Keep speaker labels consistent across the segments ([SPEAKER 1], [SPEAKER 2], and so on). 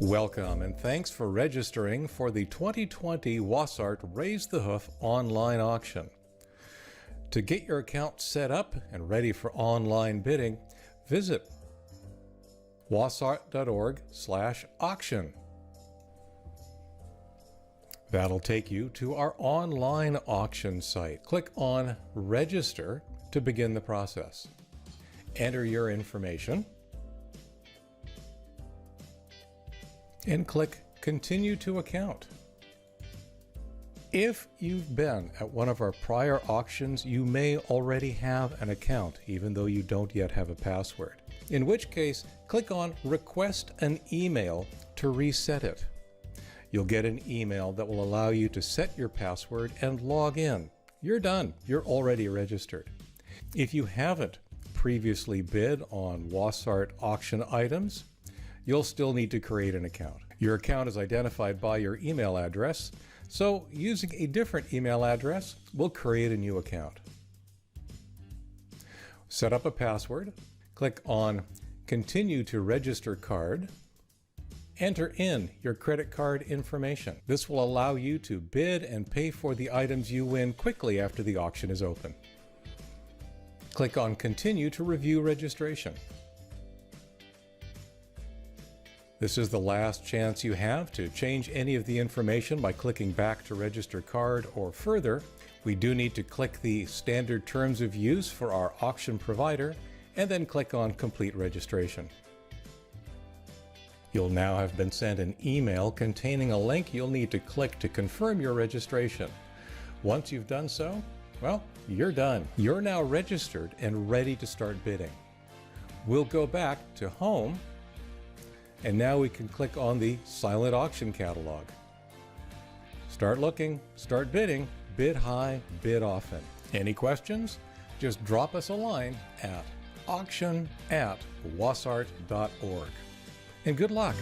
[SPEAKER 1] Welcome and thanks for registering for the 2020 Wasart Raise the Hoof online auction. To get your account set up and ready for online bidding, visit wasart.org/auction. That'll take you to our online auction site. Click on Register to begin the process. Enter your information and click Continue to Account. If you've been at one of our prior auctions, you may already have an account, even though you don't yet have a password. In which case, click on Request an Email to reset it. You'll get an email that will allow you to set your password and log in. You're done. You're already registered. If you haven't previously bid on Wasart auction items, you'll still need to create an account. Your account is identified by your email address, so using a different email address, we'll create a new account. Set up a password, click on Continue to Register Card, enter in your credit card information. This will allow you to bid and pay for the items you win quickly after the auction is open. Click on Continue to review registration. This is the last chance you have to change any of the information by clicking back to register card or further. We do need to click the standard terms of use for our auction provider and then click on Complete Registration. You'll now have been sent an email containing a link you'll need to click to confirm your registration. Once you've done so, well, you're done. You're now registered and ready to start bidding. We'll go back to Home, and now we can click on the Silent Auction Catalog. Start looking, start bidding, bid high, bid often. Any questions? Just drop us a line at auction@wasart.org. And good luck!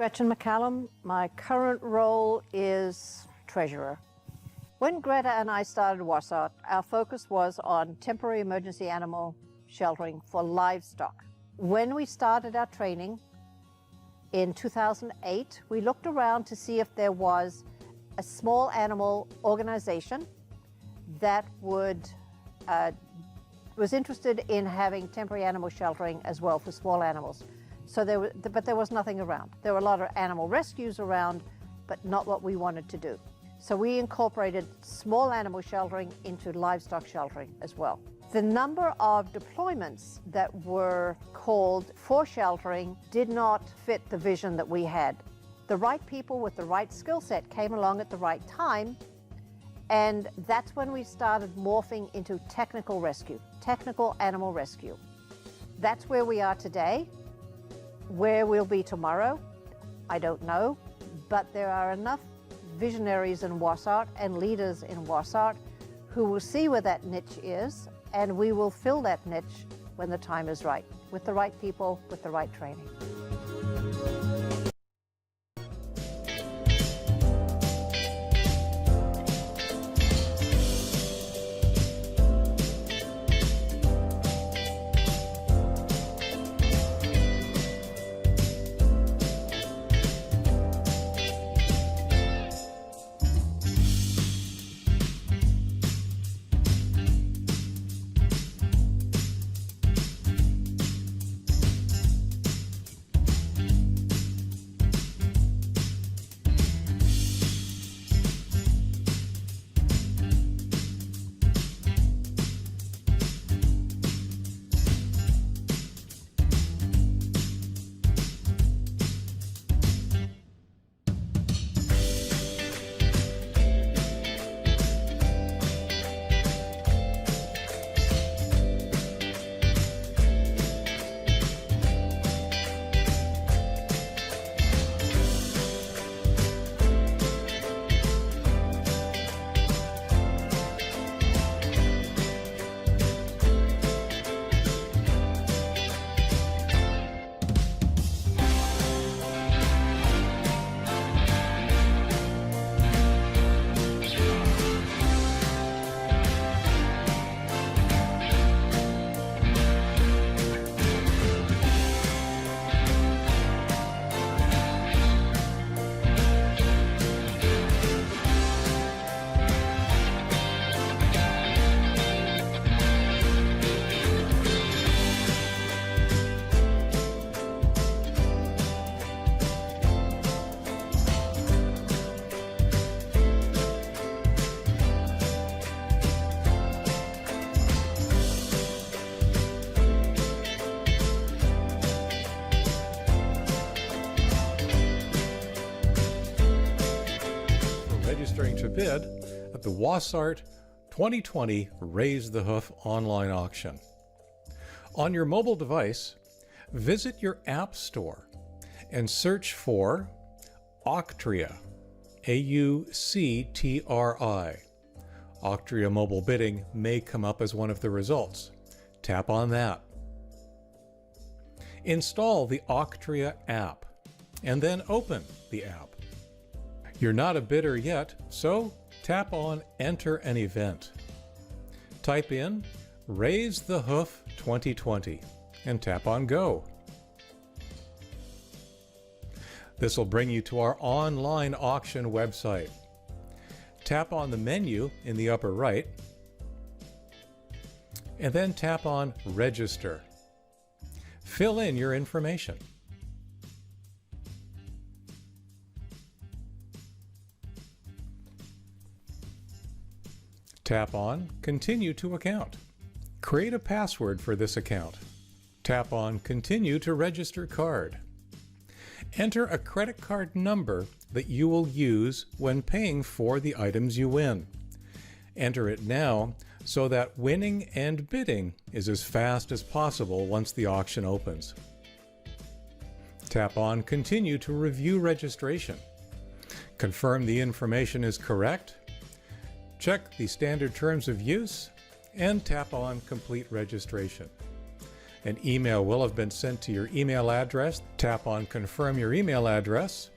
[SPEAKER 2] Gretchen McCallum. My current role is treasurer. When Greta and I started Wasat, our focus was on temporary emergency animal sheltering for livestock. When we started our training in 2008, we looked around to see if there was a small animal organization that was interested in having temporary animal sheltering as well for small animals. But there was nothing around. There were a lot of animal rescues around, but not what we wanted to do. So we incorporated small animal sheltering into livestock sheltering as well. The number of deployments that were called for sheltering did not fit the vision that we had. The right people with the right skill set came along at the right time, and that's when we started morphing into technical rescue, technical animal rescue. That's where we are today. Where we'll be tomorrow, I don't know, but there are enough visionaries in Wasat and leaders in Wasat who will see where that niche is, and we will fill that niche when the time is right, with the right people, with the right training.
[SPEAKER 1] Registering to bid at the Wasat 2020 Raise the Hoof online auction. On your mobile device, visit your app store and search for Auctria, A-U-C-T-R-I. Auctria mobile bidding may come up as one of the results. Tap on that. Install the Auctria app and then open the app. You're not a bidder yet, so tap on Enter an Event. Type in Raise the Hoof 2020 and tap on Go. This will bring you to our online auction website. Tap on the menu in the upper right and then tap on Register. Fill in your information. Tap on Continue to Account. Create a password for this account. Tap on Continue to Register Card. Enter a credit card number that you will use when paying for the items you win. Enter it now so that winning and bidding is as fast as possible once the auction opens. Tap on Continue to Review Registration. Confirm the information is correct. Check the standard terms of use and tap on Complete Registration. An email will have been sent to your email address. Tap on Confirm Your Email Address.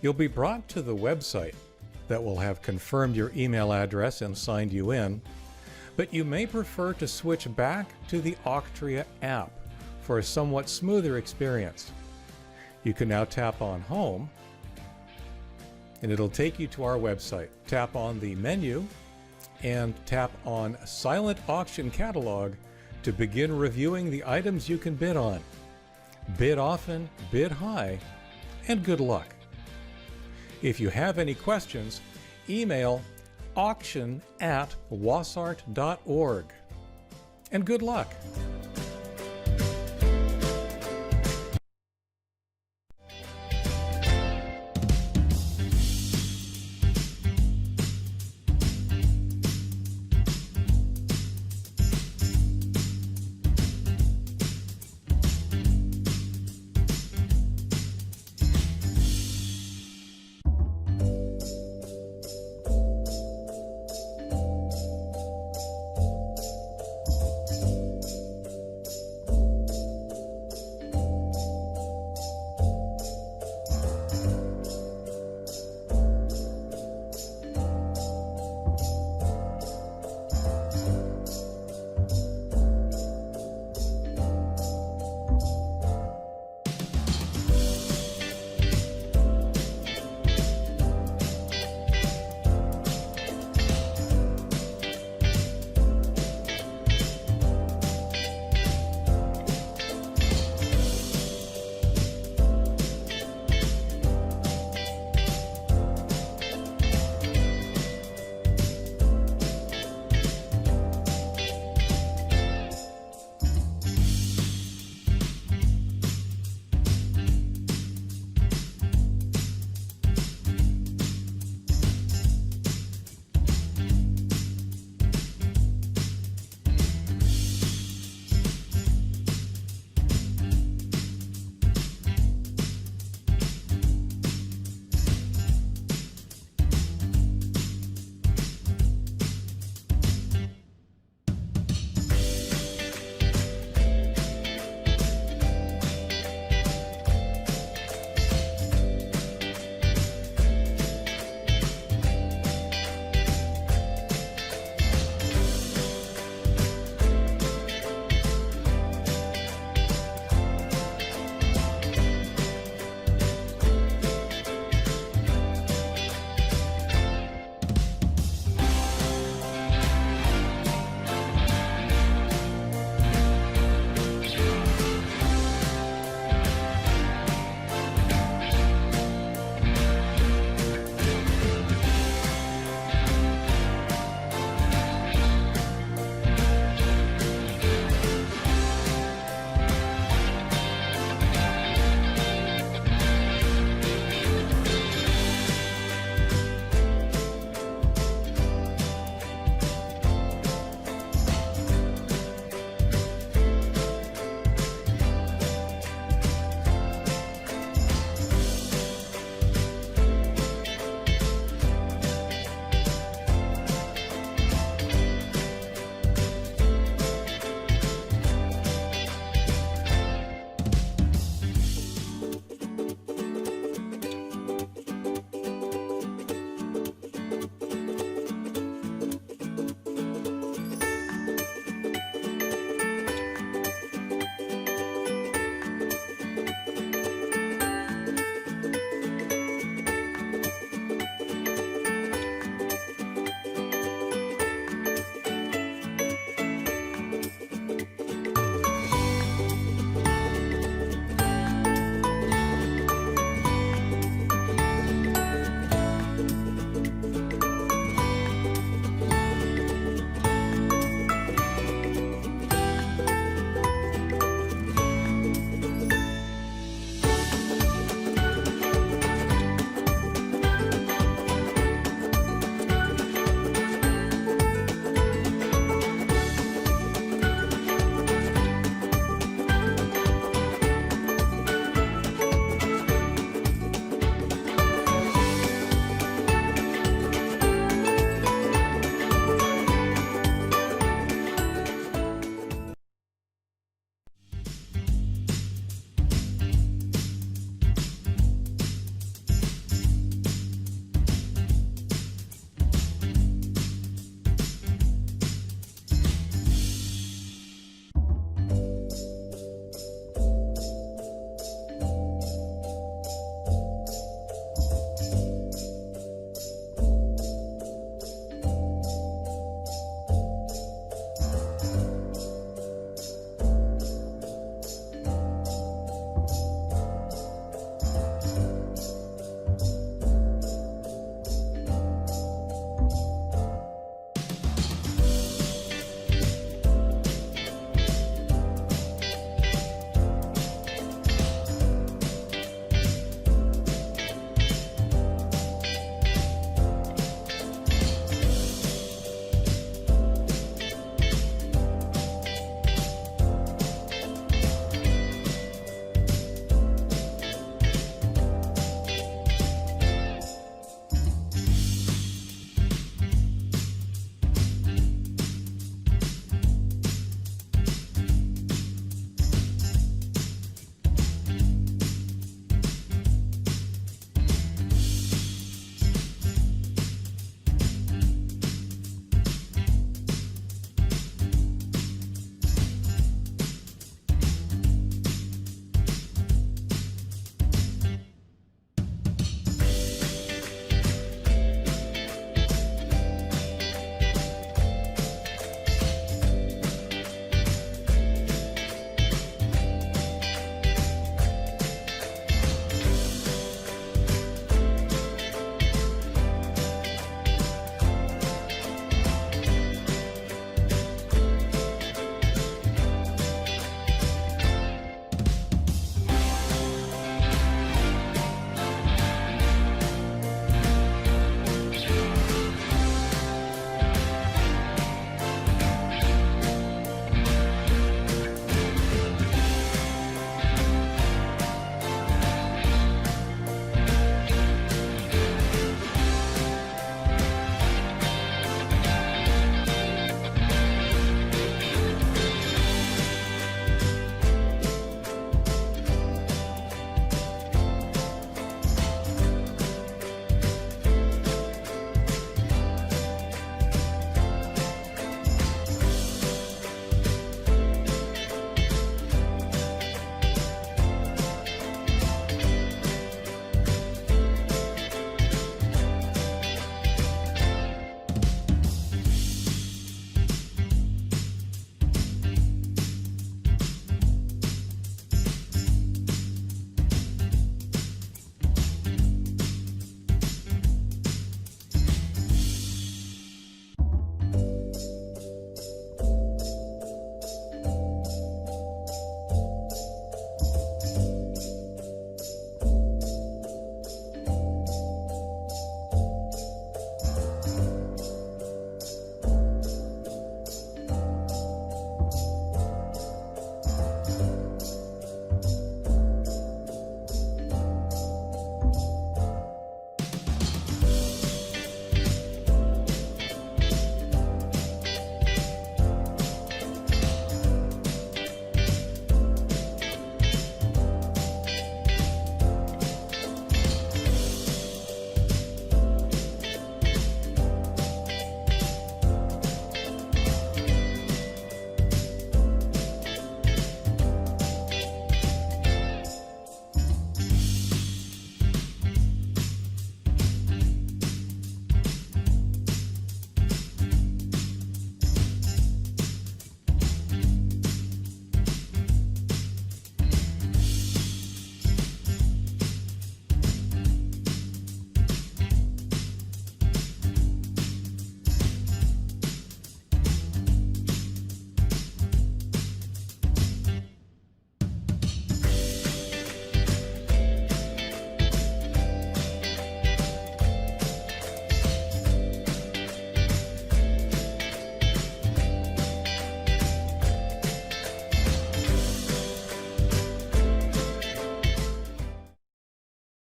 [SPEAKER 1] You'll be brought to the website that will have confirmed your email address and signed you in, but you may prefer to switch back to the Octria app for a somewhat smoother experience. You can now tap on Home, and it'll take you to our website. Tap on the menu and tap on Silent Auction Catalog to begin reviewing the items you can bid on. Bid often, bid high, and good luck. If you have any questions, email auction@wasart.org. And good luck.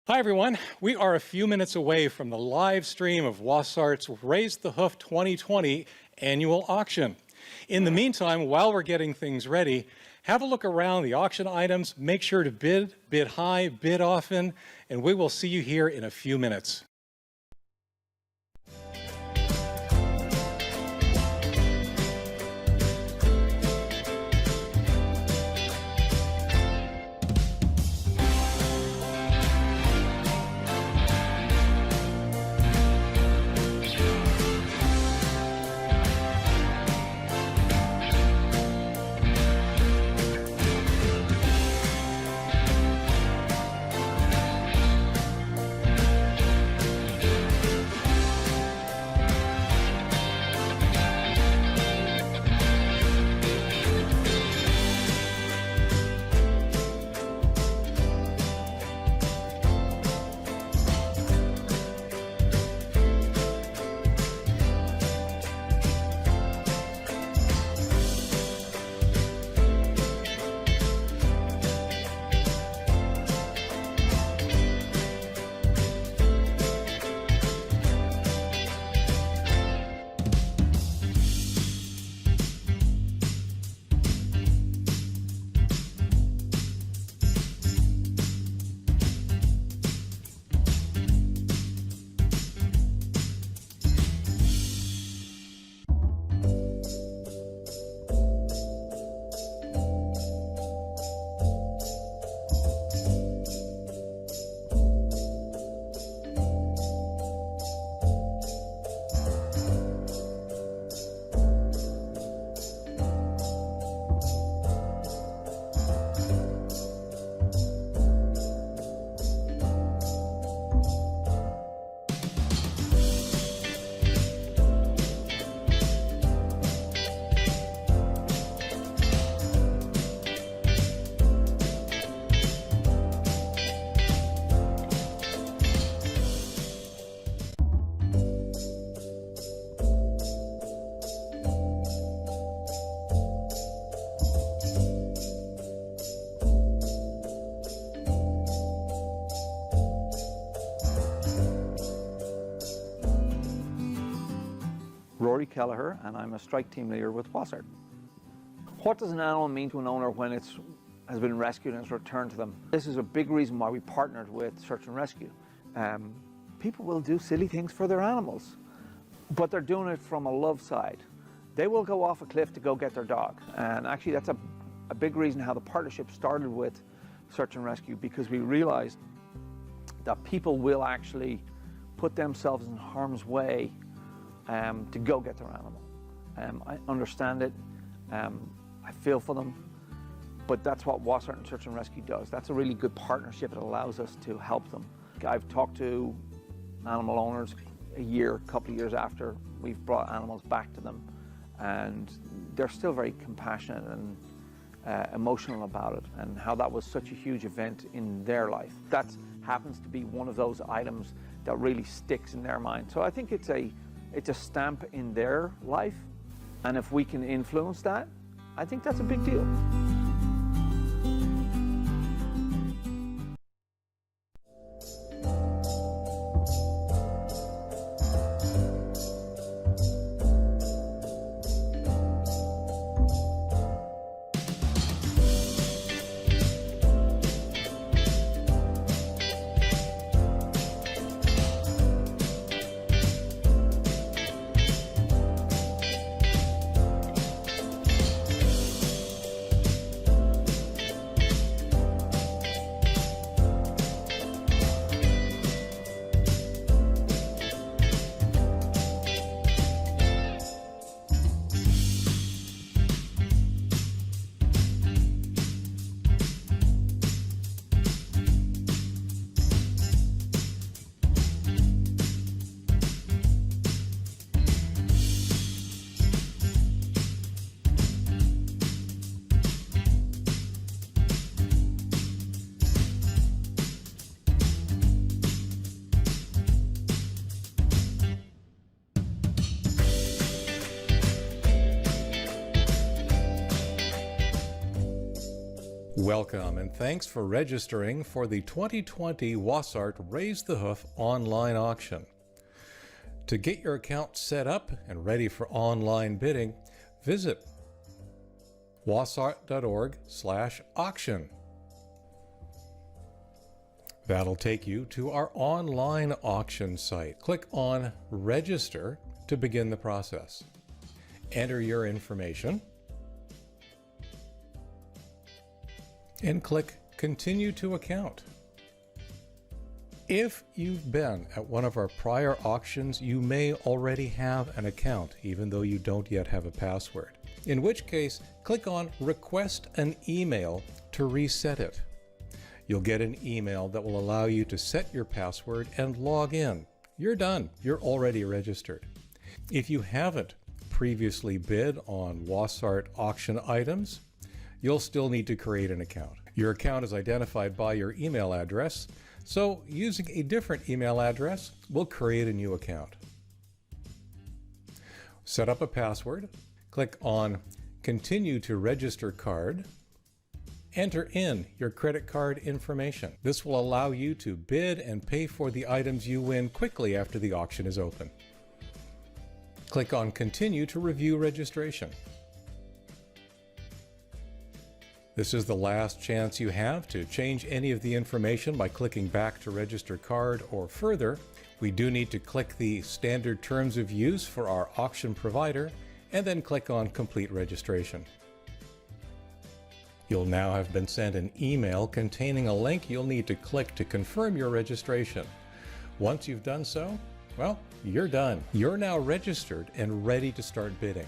[SPEAKER 1] Hi everyone, we are a few minutes away from the live stream of Wasart's Raise the Hoof 2020 annual auction. In the meantime, while we're getting things ready, have a look around the auction items, make sure to bid high, bid often, and we will see you here in a few minutes.
[SPEAKER 3] Kelleher, and I'm a strike team leader with Wasart. What does an animal mean to an owner when it has been rescued and is returned to them? This is a big reason why we partnered with Search and Rescue. People will do silly things for their animals, but they're doing it from a love side. They will go off a cliff to go get their dog, and actually that's a big reason how the partnership started with Search and Rescue, because we realized that people will actually put themselves in harm's way to go get their animal. I understand it, I feel for them, but that's what Wasart and Search and Rescue does. That's a really good partnership. It allows us to help them. I've talked to animal owners a couple of years after we've brought animals back to them, and they're still very compassionate and emotional about it, and how that was such a huge event in their life. That happens to be one of those items that really sticks in their mind. So I think it's a stamp in their life, and if we can influence that, I think that's a big deal.
[SPEAKER 1] Welcome and thanks for registering for the 2020 Wasart Raise the Hoof online auction. To get your account set up and ready for online bidding, visit wasart.org/auction. That'll take you to our online auction site. Click on Register to begin the process. Enter your information and click Continue to Account. If you've been at one of our prior auctions, you may already have an account, even though you don't yet have a password. In which case, click on Request an Email to reset it. You'll get an email that will allow you to set your password and log in. You're done. You're already registered. If you haven't previously bid on Wasart auction items, you'll still need to create an account. Your account is identified by your email address, so using a different email address, we'll create a new account. Set up a password, click on Continue to Register Card, enter in your credit card information. This will allow you to bid and pay for the items you win quickly after the auction is open. Click on Continue to review registration. This is the last chance you have to change any of the information by clicking back to register card or further. We do need to click the standard terms of use for our auction provider and then click on Complete Registration. You'll now have been sent an email containing a link you'll need to click to confirm your registration. Once you've done so, well, you're done. You're now registered and ready to start bidding.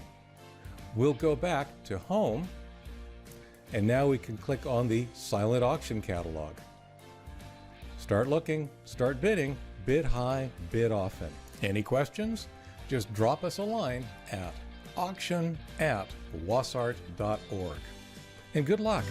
[SPEAKER 1] We'll go back to Home, and now we can click on the Silent Auction Catalog. Start looking, start bidding, bid high, bid often. Any questions? Just drop us a line at auction@wasart.org. And good luck!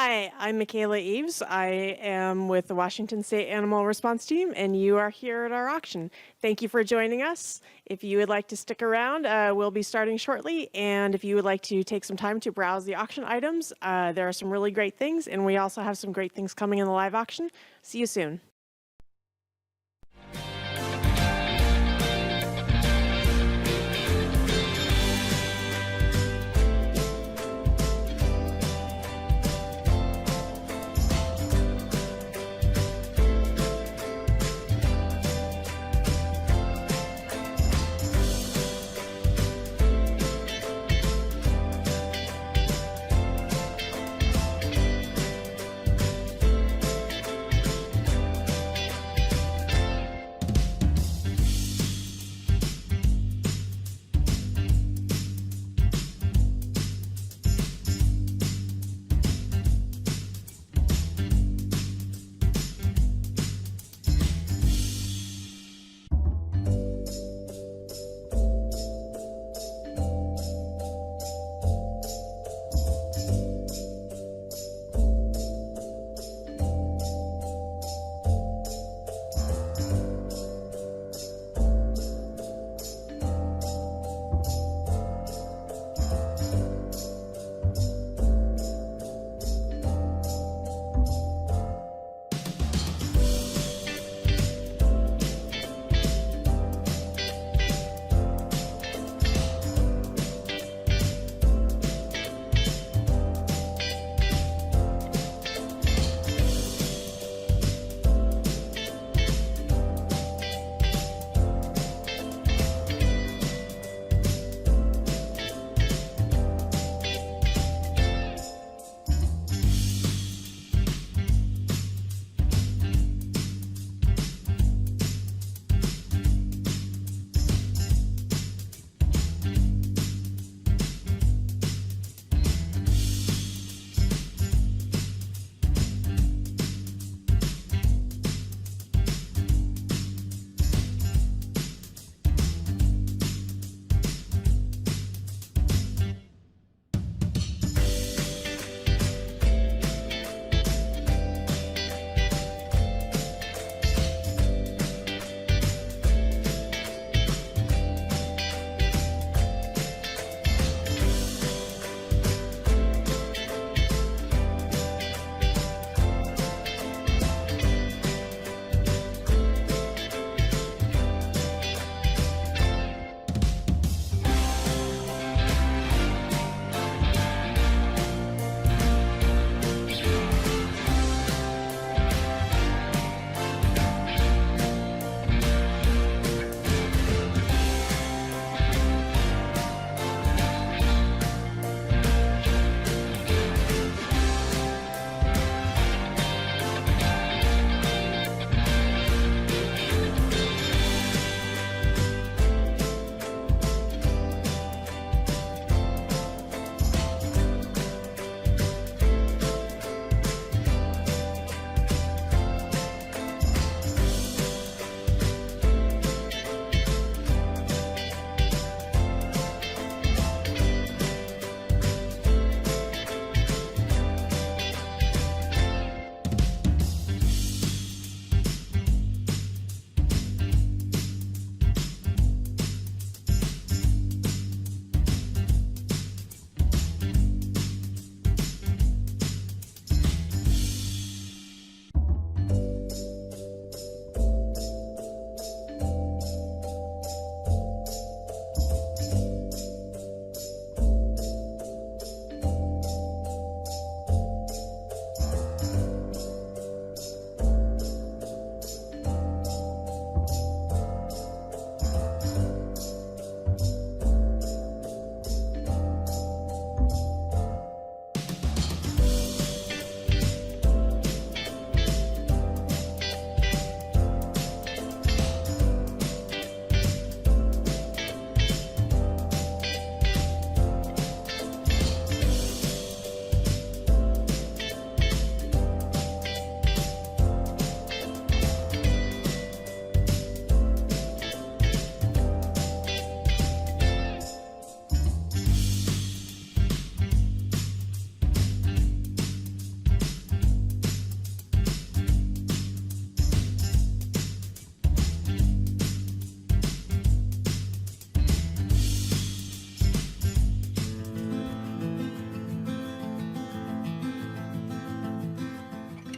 [SPEAKER 4] Hi, I'm Michaela Eves. I am with the Washington State Animal Response Team, and you are here at our auction. Thank you for joining us. If you would like to stick around, we'll be starting shortly, and if you would like to take some time to browse the auction items, there are some really great things, and we also have some great things coming in the live auction. See you soon.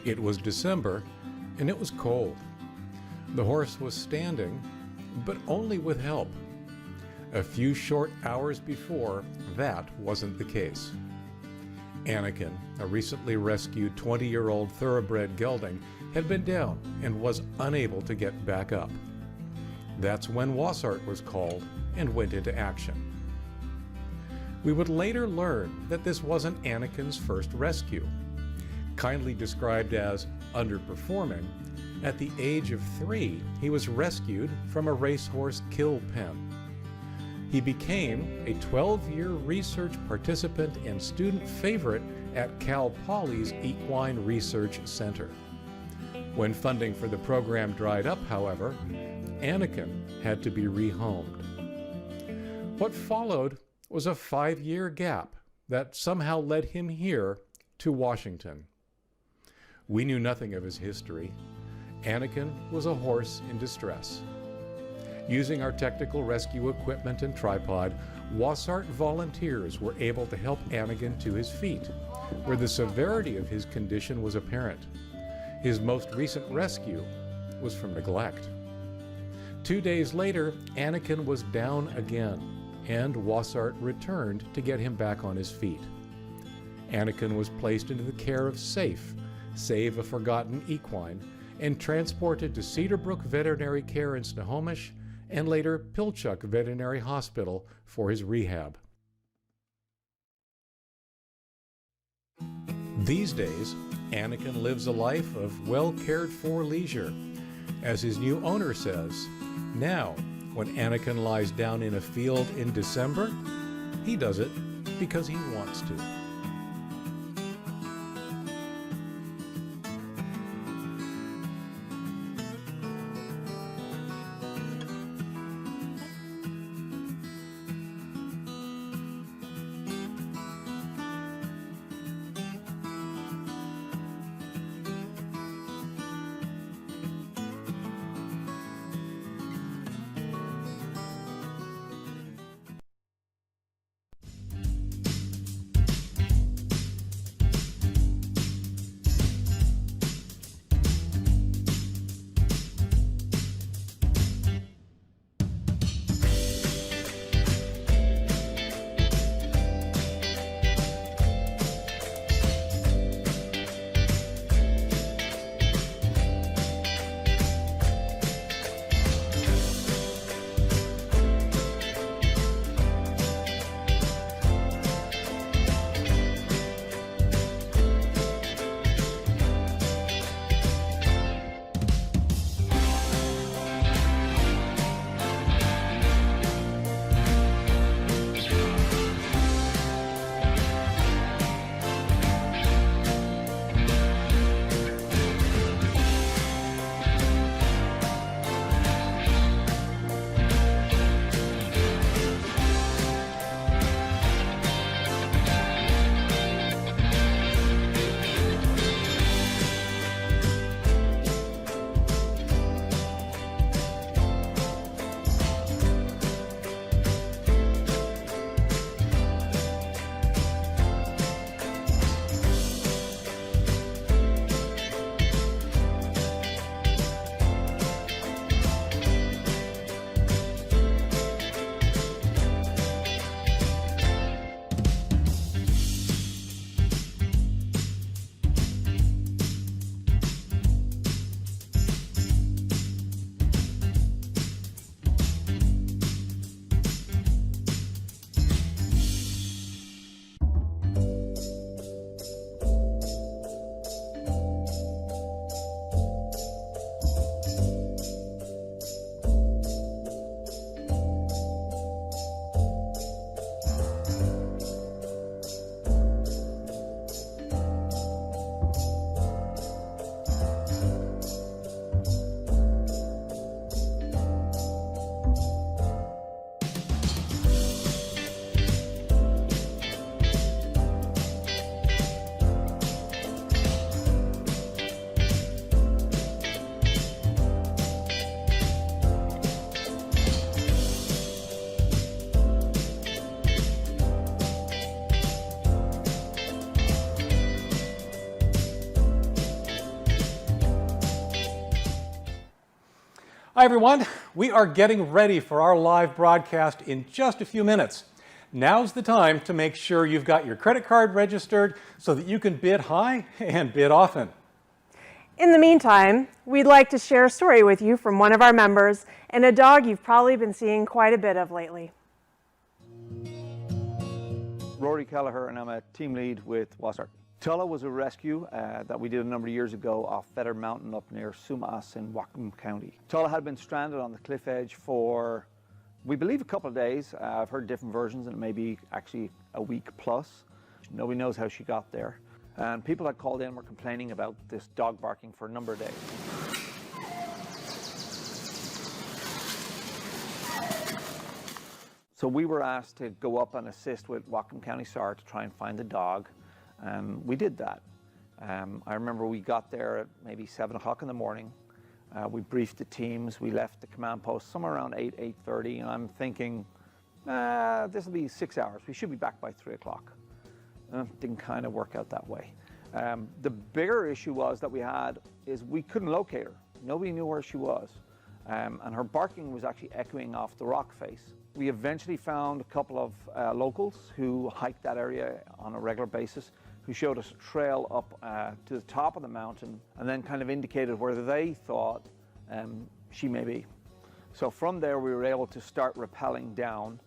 [SPEAKER 1] It was December, and it was cold. The horse was standing, but only with help. A few short hours before, that wasn't the case. Anakin, a recently rescued 20-year-old thoroughbred gelding, had been down and was unable to get back up. That's when Wassart was called and went into action. We would later learn that this wasn't Anakin's first rescue. Kindly described as underperforming, at the age of 3, he was rescued from a racehorse kill pen. He became a 12-year research participant and student favorite at Cal Poly's Equine Research Center. When funding for the program dried up, however, Anakin had to be rehomed. What followed was a 5-year gap that somehow led him here to Washington. We knew nothing of his history. Anakin was a horse in distress. Using our technical rescue equipment and tripod, Wassart volunteers were able to help Anakin to his feet, where the severity of his condition was apparent. His most recent rescue was from neglect. 2 days later, Anakin was down again, and Wassart returned to get him back on his feet. Anakin was placed into the care of Safe, Save a Forgotten Equine, and transported to Cedarbrook Veterinary Care in Snohomish, and later Pilchuck Veterinary Hospital for his rehab. These days, Anakin lives a life of well-cared-for leisure. As his new owner says, now, when Anakin lies down in a field in December, he does it because he wants to. Hi everyone, we are getting ready for our live broadcast in just a few minutes. Now's the time to make sure you've got your credit card registered so that you can bid high and bid often.
[SPEAKER 4] In the meantime, we'd like to share a story with you from one of our members and a dog you've probably been seeing quite a bit of lately.
[SPEAKER 3] Rory Kelleher, and I'm a team lead with Wasart. Tulla was a rescue that we did a number of years ago off Feather Mountain up near Sumas in Whatcom County. Tulla had been stranded on the cliff edge for, we believe, a couple of days. I've heard different versions, and it may be actually a week plus. Nobody knows how she got there. And people that called in were complaining about this dog barking for a number of days. So we were asked to go up and assist with Whatcom County SAR to try and find the dog. We did that. I remember we got there at maybe 7 o'clock in the morning. We briefed the teams. We left the command post somewhere around 8:30, and I'm thinking, this will be 6 hours. We should be back by 3 o'clock. Didn't kind of work out that way. The bigger issue was that we had is we couldn't locate her. Nobody knew where she was. And her barking was actually echoing off the rock face. We eventually found a couple of locals who hiked that area on a regular basis, who showed us a trail up to the top of the mountain and then kind of indicated where they thought she may be. So from there we were able to start rappelling down.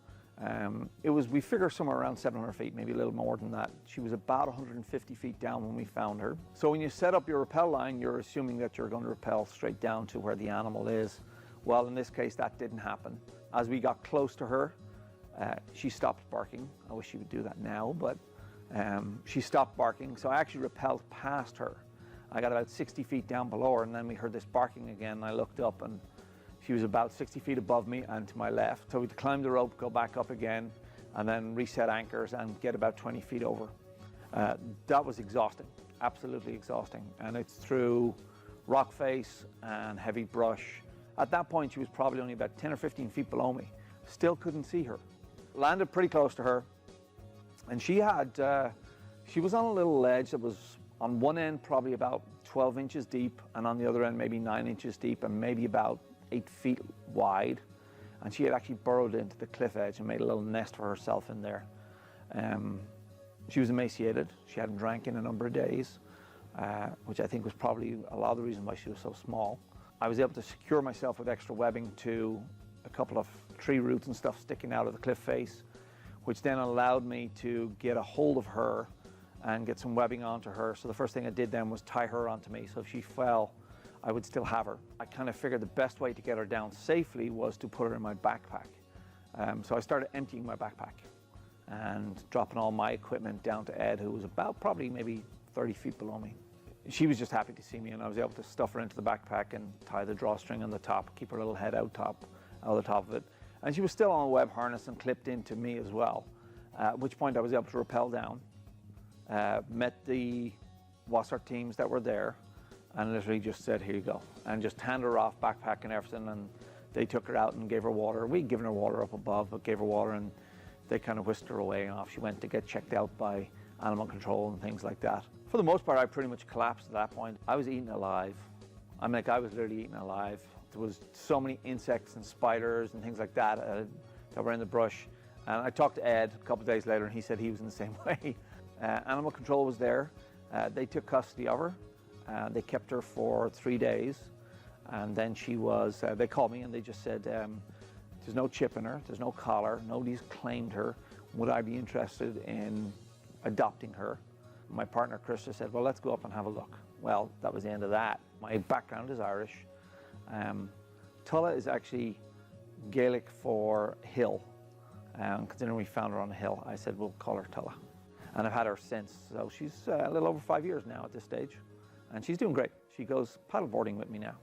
[SPEAKER 3] We figure somewhere around 700 feet, maybe a little more than that. She was about 150 feet down when we found her. So when you set up your rappel line, you're assuming that you're going to rappel straight down to where the animal is. Well, in this case, that didn't happen. As we got close to her, she stopped barking. I wish she would do that now, but she stopped barking. So I actually rappelled past her. I got about 60 feet down below her, and then we heard this barking again. And I looked up, and she was about 60 feet above me and to my left. So we had to climb the rope, go back up again, and then reset anchors and get about 20 feet over. That was exhausting, absolutely exhausting. And it's through rock face and heavy brush. At that point, she was probably only about 10 or 15 feet below me. Still couldn't see her. Landed pretty close to her, and she was on a little ledge that was on one end probably about 12 inches deep, and on the other end maybe 9 inches deep, and maybe about 8 feet wide. And she had actually burrowed into the cliff edge and made a little nest for herself in there. She was emaciated. She hadn't drank in a number of days, which I think was probably a lot of the reason why she was so small. I was able to secure myself with extra webbing to a couple of tree roots and stuff sticking out of the cliff face, which then allowed me to get a hold of her and get some webbing onto her. So the first thing I did then was tie her onto me, so if she fell, I would still have her. I kind of figured the best way to get her down safely was to put her in my backpack. So I started emptying my backpack and dropping all my equipment down to Ed, who was about probably maybe 30 feet below me. She was just happy to see me, and I was able to stuff her into the backpack and tie the drawstring on the top, keep her little head out the top of it. And she was still on a web harness and clipped into me as well, at which point I was able to rappel down, met the Wasart teams that were there, and literally just said, here you go, and just handed her off, backpack and everything, and they took her out and gave her water. We'd given her water up above, but gave her water, and they kind of whisked her away, and off she went to get checked out by animal control and things like that. For the most part, I pretty much collapsed at that point. I was eaten alive. I mean, like, I was literally eaten alive. There was so many insects and spiders and things like that that were in the brush. And I talked to Ed a couple of days later, and he said he was in the same way. Animal control was there. They took custody of her. They kept her for 3 days. And then she was, they called me and they just said, there's no chip in her, there's no collar, nobody's claimed her. Would I be interested in adopting her? My partner Krista said, well, let's go up and have a look. Well, that was the end of that. My background is Irish. Tulla is actually Gaelic for hill. Considering we found her on a hill, I said, we'll call her Tulla. And I've had her since. So she's a little over 5 years now at this stage. And she's doing great. She goes paddleboarding with me now.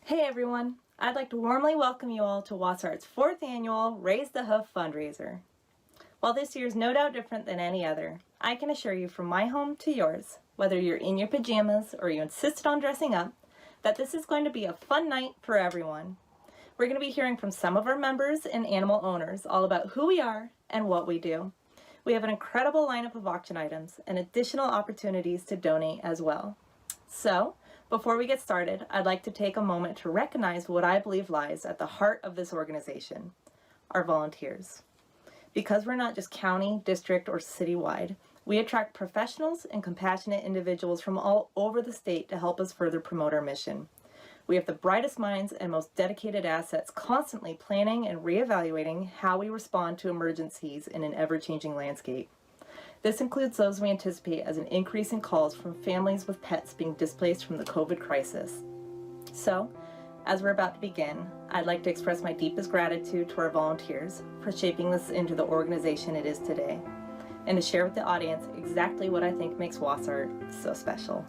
[SPEAKER 5] Hey everyone, I'd like to warmly welcome you all to Wassart's 4th annual Raise the Hoof fundraiser. While this year is no doubt different than any other, I can assure you from my home to yours, whether you're in your pajamas or you insisted on dressing up, that this is going to be a fun night for everyone. We're going to be hearing from some of our members and animal owners all about who we are and what we do. We have an incredible lineup of auction items and additional opportunities to donate as well. So, before we get started, I'd like to take a moment to recognize what I believe lies at the heart of this organization, our volunteers. Because we're not just county, district, or citywide, we attract professionals and compassionate individuals from all over the state to help us further promote our mission. We have the brightest minds and most dedicated assets constantly planning and reevaluating how we respond to emergencies in an ever-changing landscape. This includes those we anticipate as an increase in calls from families with pets being displaced from the COVID crisis. So, as we're about to begin, I'd like to express my deepest gratitude to our volunteers for shaping this into the organization it is today, and to share with the audience exactly what I think makes Wassart so special.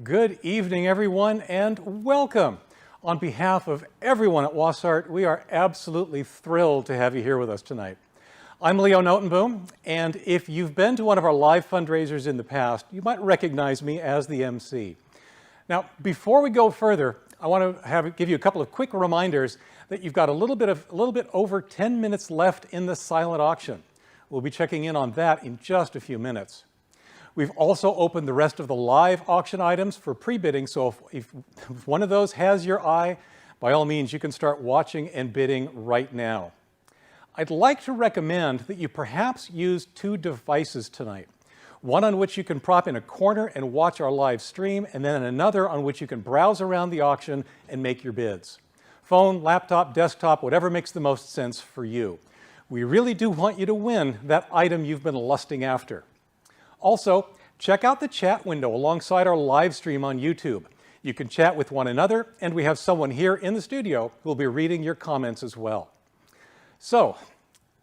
[SPEAKER 1] Good evening, everyone, and welcome. On behalf of everyone at Wassart, we are absolutely thrilled to have you here with us tonight. I'm Leo Notenboom, and if you've been to one of our live fundraisers in the past, you might recognize me as the MC. Now, before we go further, I want to give you a couple of quick reminders that you've got a little bit over 10 minutes left in the silent auction. We'll be checking in on that in just a few minutes. We've also opened the rest of the live auction items for pre-bidding, so if one of those has your eye, by all means, you can start watching and bidding right now. I'd like to recommend that you perhaps use 2 devices tonight. One on which you can prop in a corner and watch our live stream, and then another on which you can browse around the auction and make your bids. Phone, laptop, desktop, whatever makes the most sense for you. We really do want you to win that item you've been lusting after. Also, check out the chat window alongside our live stream on YouTube. You can chat with one another, and we have someone here in the studio who will be reading your comments as well. So,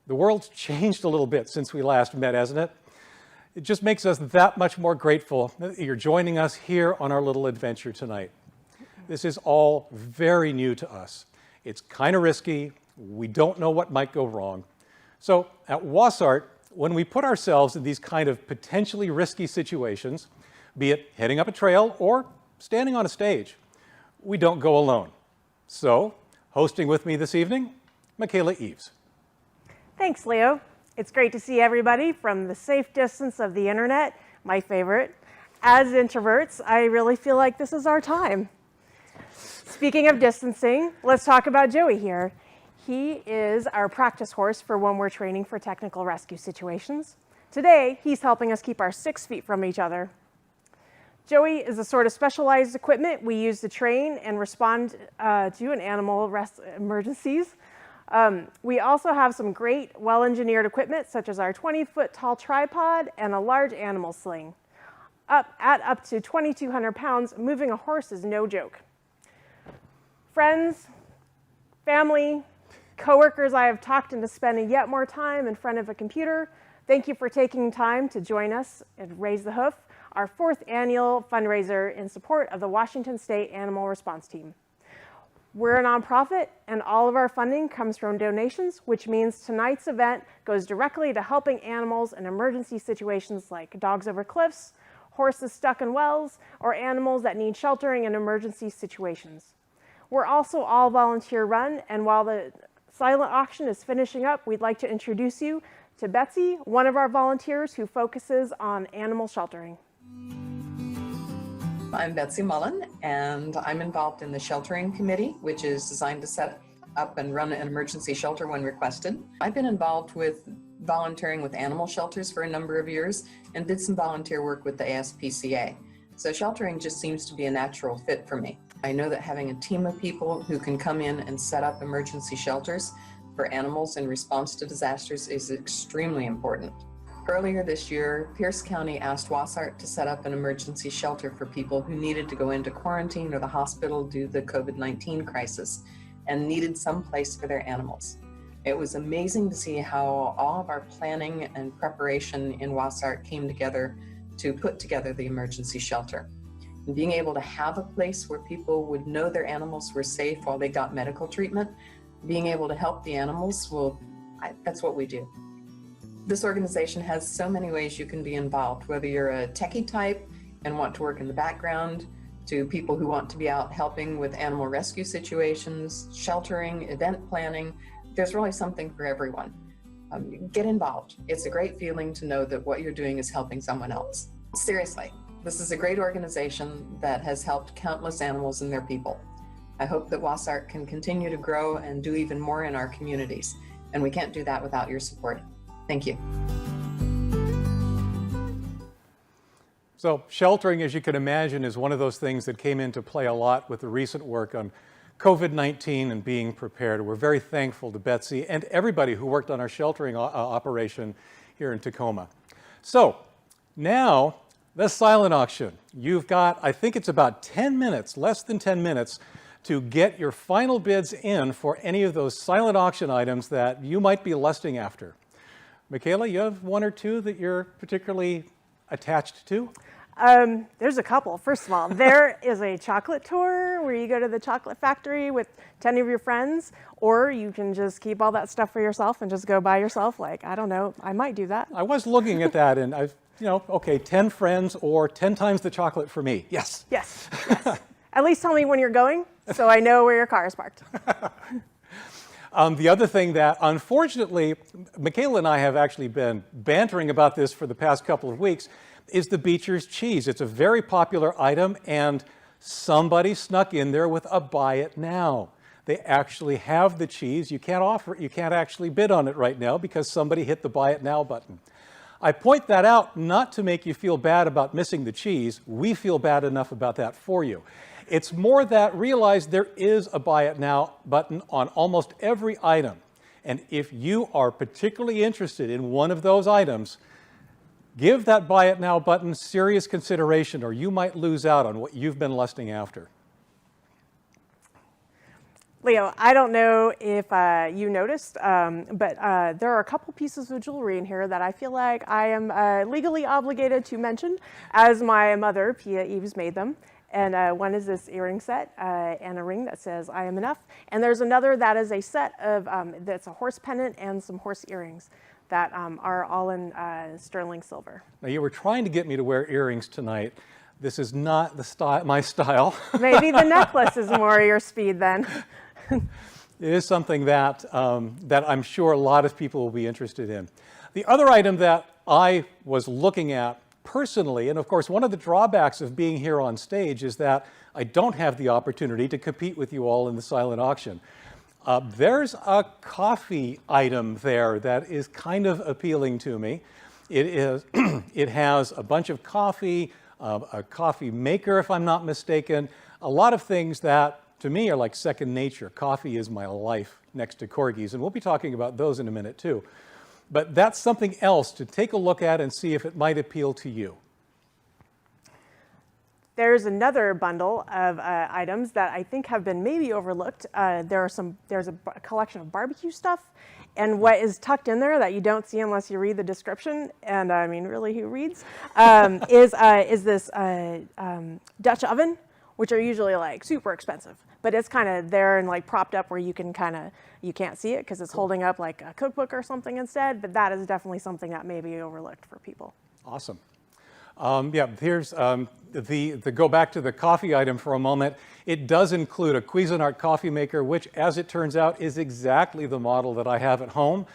[SPEAKER 1] the world's changed a little bit since we last met, hasn't it? It just makes us that much more grateful that you're joining us here on our little adventure tonight. This is all very new to us. It's kind of risky. We don't know what might go wrong. So, at Wassart, when we put ourselves in these kind of potentially risky situations, be it heading up a trail or standing on a stage, we don't go alone. So, hosting with me this evening, Michaela Eves.
[SPEAKER 4] Thanks, Leo. It's great to see everybody from the safe distance of the internet, my favorite. As introverts, I really feel like this is our time. Speaking of distancing, let's talk about Joey here. He is our practice horse for when we're training for technical rescue situations. Today, he's helping us keep our 6 feet from each other. Joey is a sort of specialized equipment we use to train and respond to an animal emergencies. We also have some great, well-engineered equipment, such as our 20-foot tall tripod and a large animal sling. At up to 2,200 pounds, moving a horse is no joke. Friends, family, Coworkers I have talked into spending yet more time in front of a computer, thank you for taking time to join us at Raise the Hoof, our 4th annual fundraiser in support of the Washington State Animal Response Team. We're a nonprofit, and all of our funding comes from donations, which means tonight's event goes directly to helping animals in emergency situations like dogs over cliffs, horses stuck in wells, or animals that need sheltering in emergency situations. We're also all volunteer run, and while the silent auction is finishing up, we'd like to introduce you to Betsy, one of our volunteers who focuses on animal sheltering.
[SPEAKER 6] I'm Betsy Mullen, and I'm involved in the sheltering committee, which is designed to set up and run an emergency shelter when requested. I've been involved with volunteering with animal shelters for a number of years and did some volunteer work with the ASPCA. So sheltering just seems to be a natural fit for me. I know that having a team of people who can come in and set up emergency shelters for animals in response to disasters is extremely important. Earlier this year, Pierce County asked Wasart to set up an emergency shelter for people who needed to go into quarantine or the hospital due to the COVID-19 crisis and needed some place for their animals. It was amazing to see how all of our planning and preparation in Wasart came together to put together the emergency shelter. And being able to have a place where people would know their animals were safe while they got medical treatment, being able to help the animals, that's what we do. This organization has so many ways you can be involved, whether you're a techie type and want to work in the background, to people who want to be out helping with animal rescue situations, sheltering, event planning. There's really something for everyone. Get involved. It's a great feeling to know that what you're doing is helping someone else. Seriously, this is a great organization that has helped countless animals and their people. I hope that Wasart can continue to grow and do even more in our communities, and we can't do that without your support. Thank you.
[SPEAKER 1] So sheltering, as you can imagine, is one of those things that came into play a lot with the recent work on COVID-19 and being prepared. We're very thankful to Betsy and everybody who worked on our sheltering operation here in Tacoma. So now, the silent auction. You've got, I think it's about 10 minutes, less than 10 minutes, to get your final bids in for any of those silent auction items that you might be lusting after. Michaela, you have one or two that you're particularly attached to?
[SPEAKER 4] There's a couple. First of all, there is a chocolate tour where you go to the chocolate factory with 10 of your friends, or you can just keep all that stuff for yourself and just go by yourself. Like, I don't know, I might do that.
[SPEAKER 1] I was looking at that and I've, okay, 10 friends or 10 times the chocolate for me. Yes.
[SPEAKER 4] Yes, yes. At least tell me when you're going so I know where your car is parked.
[SPEAKER 1] The other thing that, unfortunately, Michaela and I have actually been bantering about this for the past couple of weeks, is the Beecher's cheese. It's a very popular item, and somebody snuck in there with a buy it now. They actually have the cheese. You can't actually bid on it right now because somebody hit the buy it now button. I point that out not to make you feel bad about missing the cheese. We feel bad enough about that for you. It's more that realize there is a buy it now button on almost every item. And if you are particularly interested in one of those items, give that buy it now button serious consideration or you might lose out on what you've been lusting after.
[SPEAKER 4] Leo, I don't know if you noticed, but there are a couple pieces of jewelry in here that I feel like I am legally obligated to mention, as my mother, Pia Eves, made them. And one is this earring set and a ring that says, I am enough. And there's another that is a set of, that's a horse pendant and some horse earrings that are all in sterling silver.
[SPEAKER 1] Now, you were trying to get me to wear earrings tonight. This is not my style.
[SPEAKER 4] Maybe the necklace is more your speed then.
[SPEAKER 1] It is something that, that I'm sure a lot of people will be interested in. The other item that I was looking at personally, and of course one of the drawbacks of being here on stage is that I don't have the opportunity to compete with you all in the silent auction. There's a coffee item there that is kind of appealing to me. It has a bunch of coffee, a coffee maker if I'm not mistaken, a lot of things that to me are like second nature. Coffee is my life next to corgis, and we'll be talking about those in a minute too. But that's something else to take a look at and see if it might appeal to you.
[SPEAKER 4] There's another bundle of items that I think have been maybe overlooked. There's a collection of barbecue stuff, and what is tucked in there that you don't see unless you read the description, and I mean, really, who reads, is this Dutch oven, which are usually like super expensive, but it's kind of there and like propped up where you can't see it because it's holding up like a cookbook or something instead, but that is definitely something that may be overlooked for people.
[SPEAKER 1] Awesome. Yeah, here's the go back to the coffee item for a moment. It does include a Cuisinart coffee maker, which, as it turns out, is exactly the model that I have at home.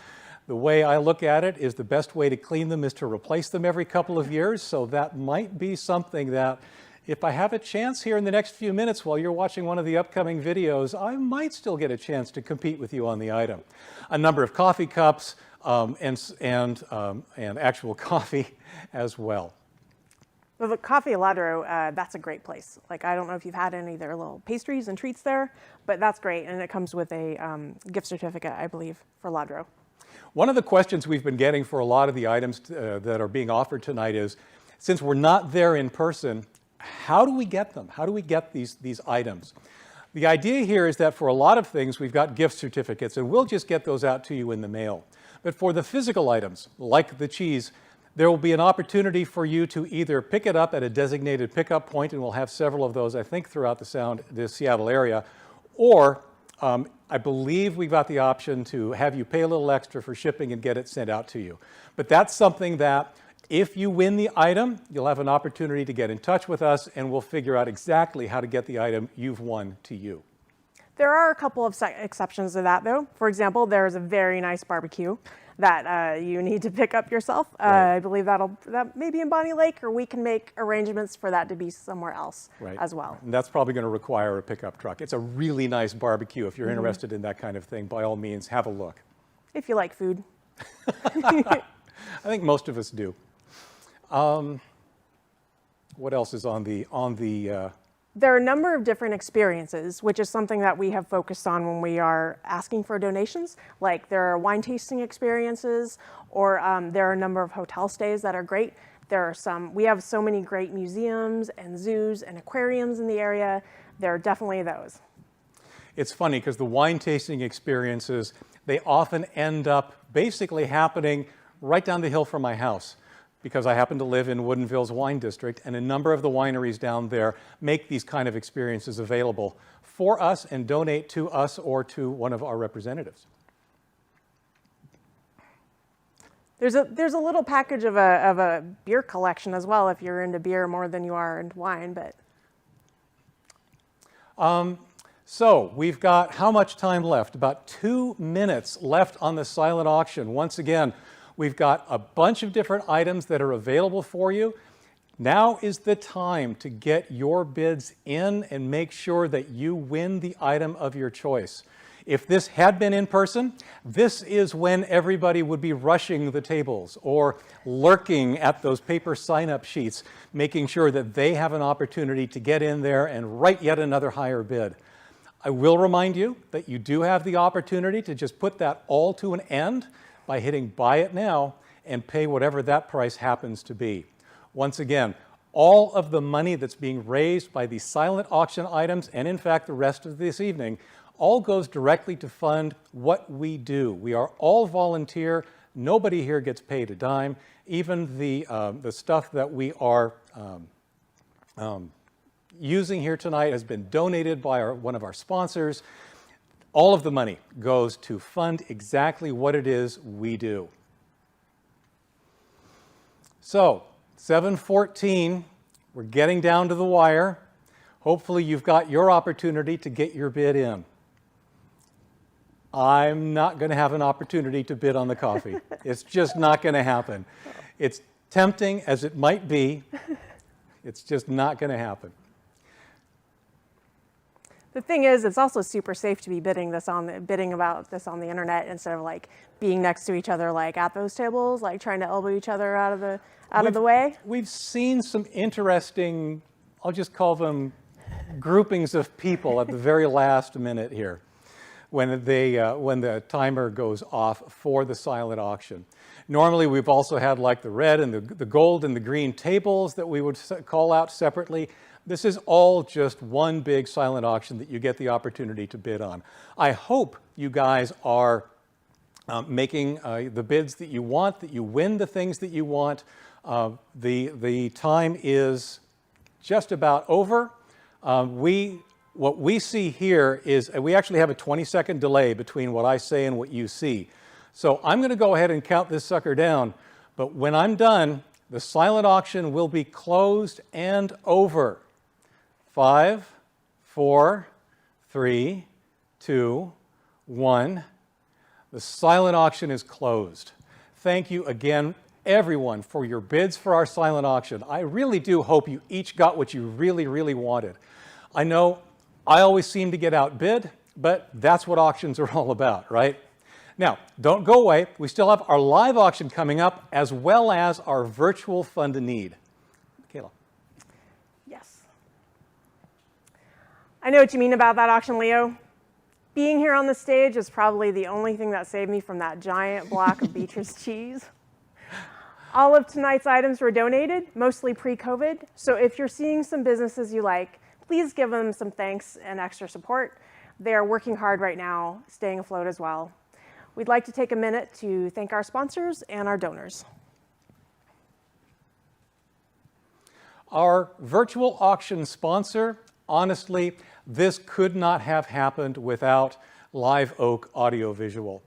[SPEAKER 1] The way I look at it is the best way to clean them is to replace them every couple of years. So that might be something that, if I have a chance here in the next few minutes while you're watching one of the upcoming videos, I might still get a chance to compete with you on the item. A number of coffee cups and actual coffee as well.
[SPEAKER 4] Well, the Coffee Ladro, that's a great place. Like, I don't know if you've had any of their little pastries and treats there, but that's great. And it comes with a gift certificate, I believe, for Ladro.
[SPEAKER 1] One of the questions we've been getting for a lot of the items that are being offered tonight is, since we're not there in person, how do we get them? How do we get these items? The idea here is that for a lot of things, we've got gift certificates, and we'll just get those out to you in the mail. But for the physical items, like the cheese, there will be an opportunity for you to either pick it up at a designated pickup point, and we'll have several of those, I think, throughout the Seattle area, or I believe we've got the option to have you pay a little extra for shipping and get it sent out to you. But that's something that, if you win the item, you'll have an opportunity to get in touch with us, and we'll figure out exactly how to get the item you've won to you.
[SPEAKER 4] There are a couple of exceptions to that, though. For example, there's a very nice barbecue that you need to pick up yourself.
[SPEAKER 1] Right.
[SPEAKER 4] I believe that may be in Bonnie Lake, or we can make arrangements for that to be somewhere else as well.
[SPEAKER 1] And that's probably going to require a pickup truck. It's a really nice barbecue. If you're interested in that kind of thing, by all means, have a look.
[SPEAKER 4] If you like food.
[SPEAKER 1] I think most of us do. What else is on the
[SPEAKER 4] There are a number of different experiences, which is something that we have focused on when we are asking for donations. Like, there are wine tasting experiences, or there are a number of hotel stays that are great. We have so many great museums and zoos and aquariums in the area. There are definitely those.
[SPEAKER 1] It's funny because the wine tasting experiences, they often end up basically happening right down the hill from my house, because I happen to live in Woodinville's wine district, and a number of the wineries down there make these kind of experiences available for us and donate to us or to one of our representatives.
[SPEAKER 4] There's a little package of a beer collection as well, if you're into beer more than you are into wine. But
[SPEAKER 1] so we've got how much time left? About 2 minutes left on the silent auction. Once again, we've got a bunch of different items that are available for you. Now is the time to get your bids in and make sure that you win the item of your choice. If this had been in person, this is when everybody would be rushing the tables or lurking at those paper sign-up sheets, making sure that they have an opportunity to get in there and write yet another higher bid. I will remind you that you do have the opportunity to just put that all to an end by hitting buy it now and pay whatever that price happens to be. Once again, all of the money that's being raised by these silent auction items, and in fact the rest of this evening, all goes directly to fund what we do. We are all volunteer. Nobody here gets paid a dime. Even the stuff that we are using here tonight has been donated by one of our sponsors. All of the money goes to fund exactly what it is we do. So, 7:14, we're getting down to the wire. Hopefully you've got your opportunity to get your bid in. I'm not going to have an opportunity to bid on the coffee. It's just not going to happen. It's tempting as it might be. It's just not going to happen.
[SPEAKER 4] the thing is, it's also super safe to be bidding about this on the internet instead of like being next to each other, like at those tables, like trying to elbow each other out of the way.
[SPEAKER 1] We've seen some interesting, I'll just call them groupings of people at the very last minute here. when the timer goes off for the silent auction. Normally, we've also had like the red and the gold and the green tables that we would call out separately. This is all just one big silent auction that you get the opportunity to bid on. I hope you guys are making the bids that you want, that you win the things that you want. The time is just about over. What we see here is we actually have a 20-second delay between what I say and what you see. So I'm going to go ahead and count this sucker down, but when I'm done, the silent auction will be closed and over. 5, 4, 3, 2, 1. The silent auction is closed. Thank you again, everyone, for your bids for our silent auction. I really do hope you each got what you really, really wanted. I know I always seem to get outbid, but that's what auctions are all about, right? Now, don't go away. We still have our live auction coming up, as well as our virtual Fund a Need. Kayla.
[SPEAKER 4] Yes. I know what you mean about that auction, Leo. Being here on the stage is probably the only thing that saved me from that giant block of Beatrice cheese. All of tonight's items were donated, mostly pre-COVID. So if you're seeing some businesses you like, please give them some thanks and extra support. They are working hard right now, staying afloat as well. We'd like to take a minute to thank our sponsors and our donors.
[SPEAKER 1] Our virtual auction sponsor, honestly, this could not have happened without Live Oak Audiovisual.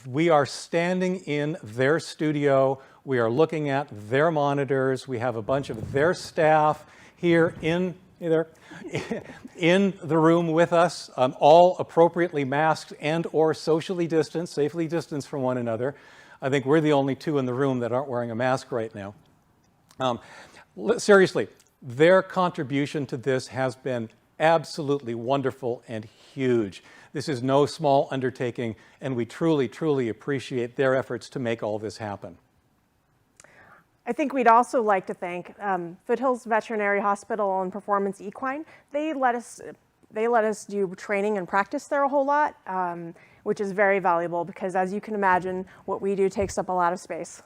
[SPEAKER 1] We are standing in their studio. We are looking at their monitors. We have a bunch of their staff here in the room with us, all appropriately masked and or socially distanced, safely distanced from one another. I think we're the only two in the room that aren't wearing a mask right now. Seriously, their contribution to this has been absolutely wonderful and huge. This is no small undertaking, and we truly, truly appreciate their efforts to make all this happen.
[SPEAKER 4] I think we'd also like to thank Foothills Veterinary Hospital and Performance Equine. They let us do training and practice there a whole lot, which is very valuable because, as you can imagine, what we do takes up a lot of space.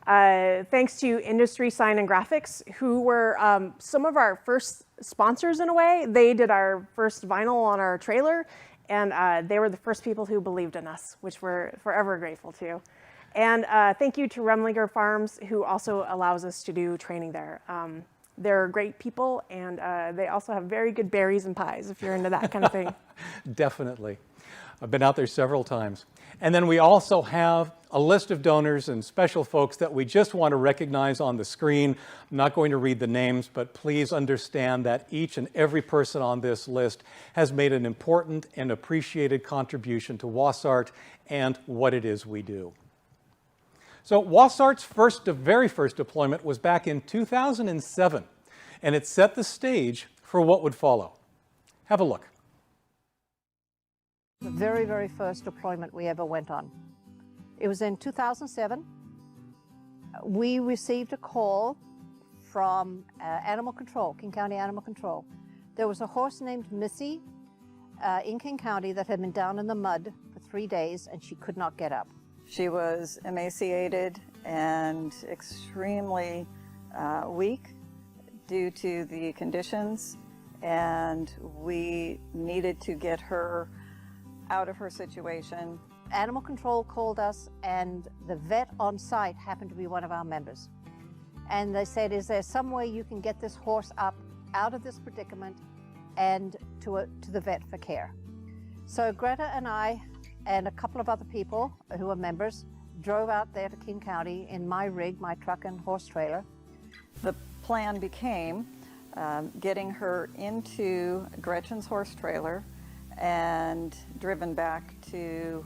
[SPEAKER 4] Thanks to Industry Sign and Graphics, who were some of our first sponsors in a way. They did our first vinyl on our trailer, and they were the first people who believed in us, which we're forever grateful to. And thank you to Remlinger Farms, who also allows us to do training there. They're great people, and they also have very good berries and pies, if you're into that kind of thing.
[SPEAKER 1] Definitely. I've been out there several times. And then we also have a list of donors and special folks that we just want to recognize on the screen. I'm not going to read the names, but please understand that each and every person on this list has made an important and appreciated contribution to Wasart and what it is we do. So Wasart's very first deployment was back in 2007, and it set the stage for what would follow. Have a look.
[SPEAKER 2] The very, very first deployment we ever went on. It was in 2007. We received a call from Animal Control, King County Animal Control. There was a horse named Missy in King County that had been down in the mud for 3 days, and she could not get up.
[SPEAKER 7] She was emaciated and extremely weak due to the conditions, and we needed to get her out of her situation.
[SPEAKER 2] Animal Control called us, and the vet on site happened to be one of our members. And they said, is there some way you can get this horse up out of this predicament and to the vet for care? So Greta and I and a couple of other people who were members drove out there to King County in my rig, my truck and horse trailer.
[SPEAKER 7] The plan became getting her into Gretchen's horse trailer and driven back to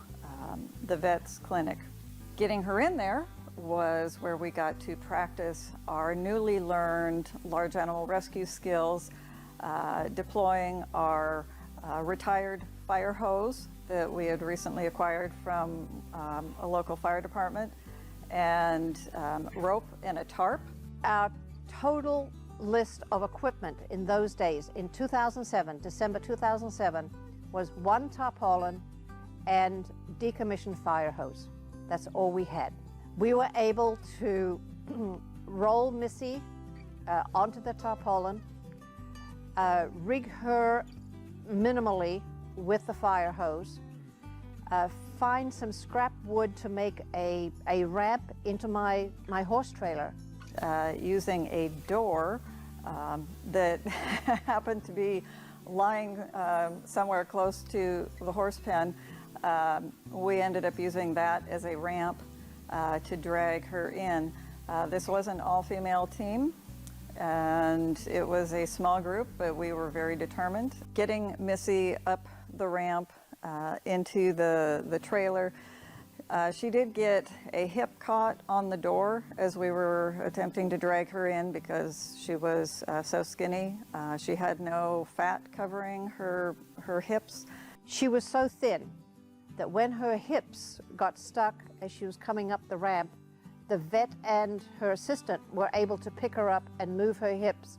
[SPEAKER 7] the vet's clinic. Getting her in there was where we got to practice our newly learned large animal rescue skills, deploying our retired fire hose that we had recently acquired from a local fire department, and rope and a tarp.
[SPEAKER 2] Our total list of equipment in those days, in 2007, December 2007, was one tarpaulin and decommissioned fire hose. That's all we had. We were able to roll Missy onto the tarpaulin, rig her minimally with the fire hose, find some scrap wood to make a ramp into my horse trailer.
[SPEAKER 7] Using a door that happened to be lying somewhere close to the horse pen, we ended up using that as a ramp to drag her in. This was an all-female team, and it was a small group, but we were very determined. Getting Missy up the ramp into the trailer, she did get a hip caught on the door as we were attempting to drag her in because she was so skinny. She had no fat covering her hips.
[SPEAKER 2] She was so thin that when her hips got stuck as she was coming up the ramp, the vet and her assistant were able to pick her up and move her hips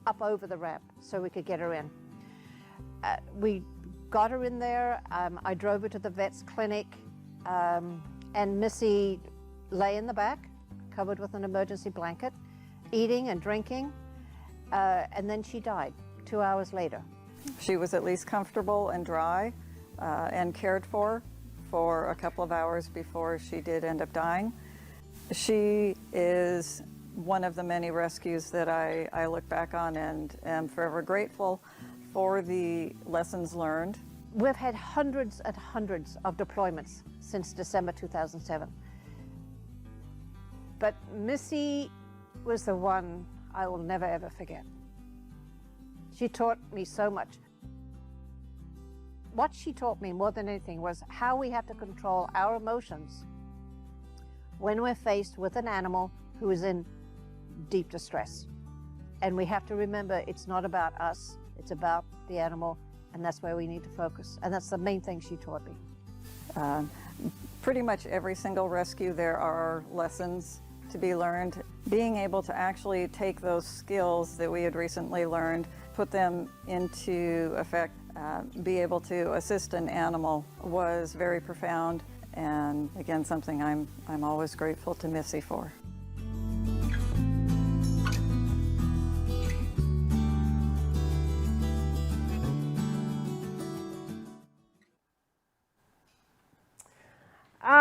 [SPEAKER 2] up over the ramp so we could get her in. We got her in there. I drove her to the vet's clinic, and Missy lay in the back, covered with an emergency blanket, eating and drinking, and then she died 2 hours later.
[SPEAKER 7] She was at least comfortable and dry and cared for a couple of hours before she did end up dying. She is one of the many rescues that I look back on and am forever grateful for the lessons learned.
[SPEAKER 2] We've had hundreds and hundreds of deployments since December 2007. But Missy was the one I will never ever forget. She taught me so much. What she taught me more than anything was how we have to control our emotions when we're faced with an animal who is in deep distress. And we have to remember it's not about us, it's about the animal, and that's where we need to focus. And that's the main thing she taught me.
[SPEAKER 7] Pretty much every single rescue there are lessons to be learned. Being able to actually take those skills that we had recently learned, put them into effect, be able to assist an animal was very profound, and again, something I'm always grateful to Missy for.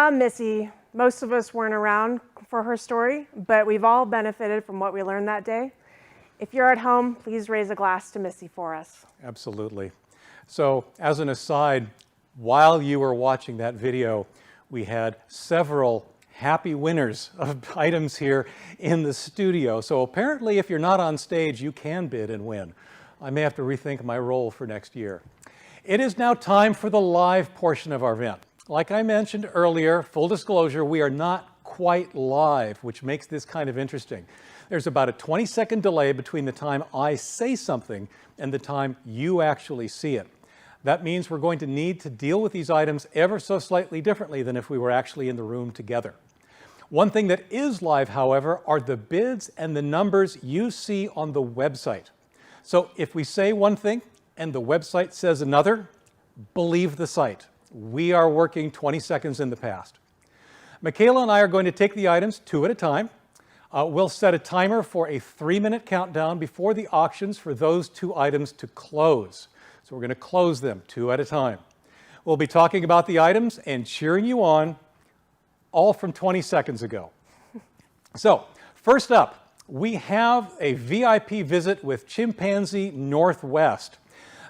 [SPEAKER 4] Missy, most of us weren't around for her story, but we've all benefited from what we learned that day. If you're at home, please raise a glass to Missy for us.
[SPEAKER 1] Absolutely. So, as an aside, while you were watching that video, we had several happy winners of items here in the studio. So apparently, if you're not on stage, you can bid and win. I may have to rethink my role for next year. It is now time for the live portion of our event. Like I mentioned earlier, full disclosure, we are not quite live, which makes this kind of interesting. There's about a 20-second delay between the time I say something and the time you actually see it. That means we're going to need to deal with these items ever so slightly differently than if we were actually in the room together. One thing that is live, however, are the bids and the numbers you see on the website. So if we say one thing and the website says another, believe the site. We are working 20 seconds in the past. Michaela and I are going to take the items two at a time. We'll set a timer for a 3-minute countdown before the auctions for those two items to close. So we're going to close them two at a time. We'll be talking about the items and cheering you on, all from 20 seconds ago. So first up, we have a VIP visit with Chimpanzee Northwest.